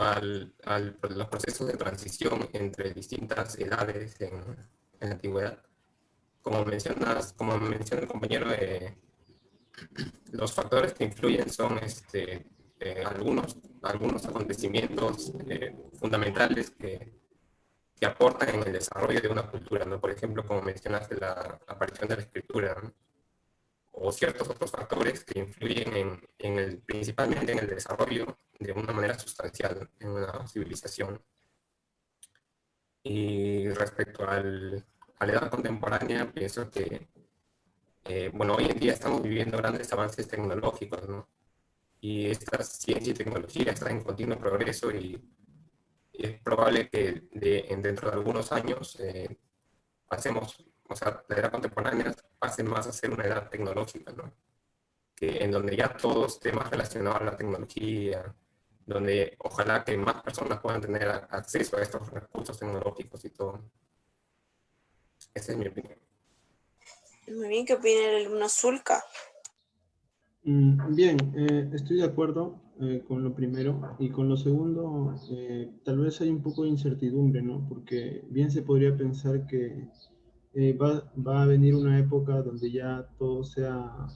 los procesos de transición entre distintas edades en la antigüedad, como menciona el compañero, los factores que influyen son algunos acontecimientos fundamentales que aportan en el desarrollo de una cultura, ¿no? Por ejemplo, como mencionaste, la aparición de la escritura, ¿no? O ciertos otros factores que influyen principalmente en el desarrollo de una manera sustancial en una civilización. Y respecto a la edad contemporánea, pienso que, bueno, hoy en día estamos viviendo grandes avances tecnológicos, ¿no? Y esta ciencia y tecnología están en continuo progreso y es probable que dentro de algunos años pasemos, o sea, la edad contemporánea pase más a ser una edad tecnológica, ¿no? en donde ya todo esté más relacionado a la tecnología, donde ojalá que más personas puedan tener acceso a estos recursos tecnológicos y todo. Esa es mi opinión. Muy bien, ¿qué opina el alumno Zulka? Bien, estoy de acuerdo con lo primero, y con lo segundo, tal vez hay un poco de incertidumbre, ¿no? Porque bien se podría pensar que va a venir una época donde ya todo sea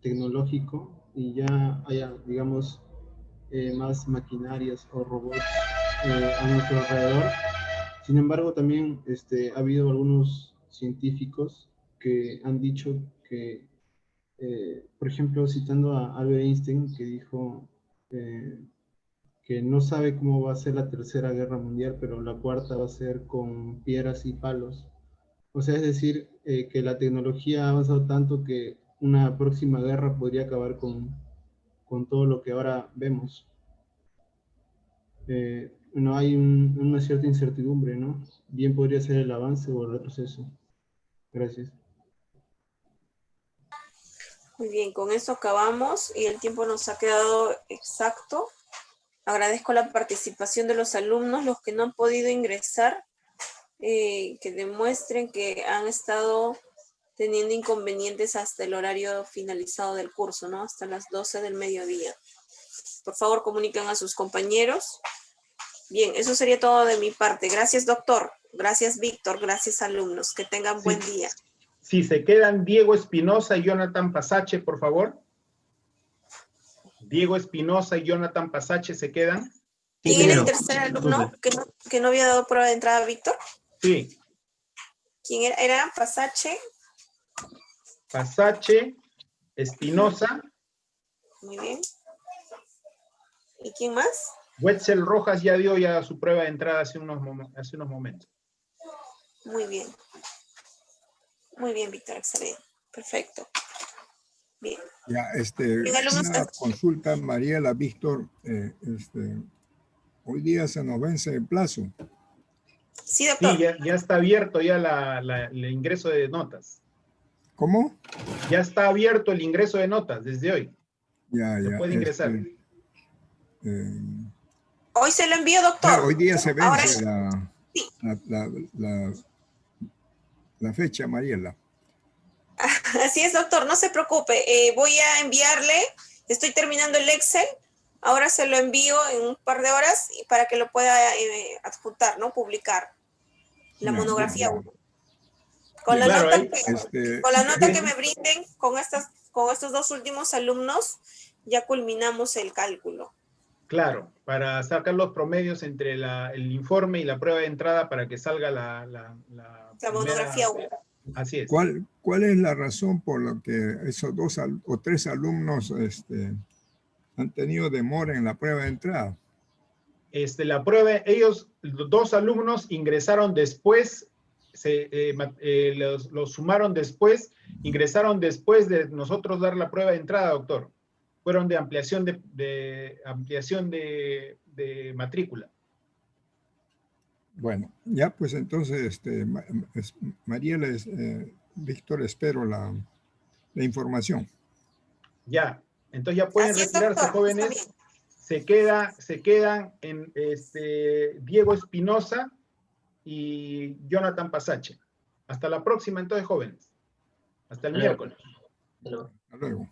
tecnológico y ya haya, digamos, más maquinarias o robots a nuestro alrededor. Sin embargo, también ha habido algunos científicos que han dicho que, por ejemplo, citando a Albert Einstein, que dijo que no sabe cómo va a ser la tercera guerra mundial, pero la cuarta va a ser con piedras y palos. O sea, es decir, que la tecnología ha avanzado tanto que una próxima guerra podría acabar con todo lo que ahora vemos. No hay una cierta incertidumbre, ¿no? Bien podría ser el avance o el retroceso. Gracias. Muy bien, con eso acabamos y el tiempo nos ha quedado exacto. Agradezco la participación de los alumnos, los que no han podido ingresar, que demuestren que han estado teniendo inconvenientes hasta el horario finalizado del curso, ¿no? Hasta las 12 del mediodía. Por favor, comuniquen a sus compañeros. Bien, eso sería todo de mi parte. Gracias, doctor. Gracias, Víctor. Gracias, alumnos. Que tengan buen día. Si se quedan Diego Espinosa y Jonathan Pasache, por favor. Diego Espinosa y Jonathan Pasache se quedan. ¿Quién era el tercer alumno que no había dado prueba de entrada, Víctor? Sí. ¿Quién era? ¿Era Pasache? Pasache, Espinosa. Muy bien. ¿Y quién más? Wetzel Rojas ya dio ya su prueba de entrada hace unos momentos. Muy bien. Muy bien, Víctor, excelente. Perfecto. Bien. Ya, Bien, alumnos. una consulta, Mariela, Víctor, hoy día se nos vence el plazo. Sí, doctor. Sí, ya está abierto ya el ingreso de notas. ¿Cómo? Ya está abierto el ingreso de notas desde hoy. Ya. Se puede ingresar. Hoy se lo envío, doctor. Claro, hoy día se Ahora vence sí. la fecha, Mariela. Así es, doctor, no se preocupe. Voy a enviarle, estoy terminando el Excel, ahora se lo envío en un par de horas y para que lo pueda adjuntar, ¿no? Publicar la monografía 1. Con la Claro, nota que me brinden con estos dos últimos alumnos, ya culminamos el cálculo. Claro, para sacar los promedios entre el informe y la prueba de entrada para que salga la monografía 1. Así es. ¿Cuál es la razón por la que esos 2 o 3 alumnos han tenido demora en la prueba de entrada? La prueba, ellos, los 2 alumnos ingresaron después, los sumaron después, ingresaron después de nosotros dar la prueba de entrada, doctor. Fueron de ampliación de matrícula. Bueno, ya pues entonces, Mariela, Víctor, espero la información. Ya, entonces ya pueden retirarse, doctor, jóvenes. Se quedan en Diego Espinosa y Jonathan Pasache. Hasta la próxima, entonces, jóvenes. Hasta el miércoles. Hasta luego. Hasta luego.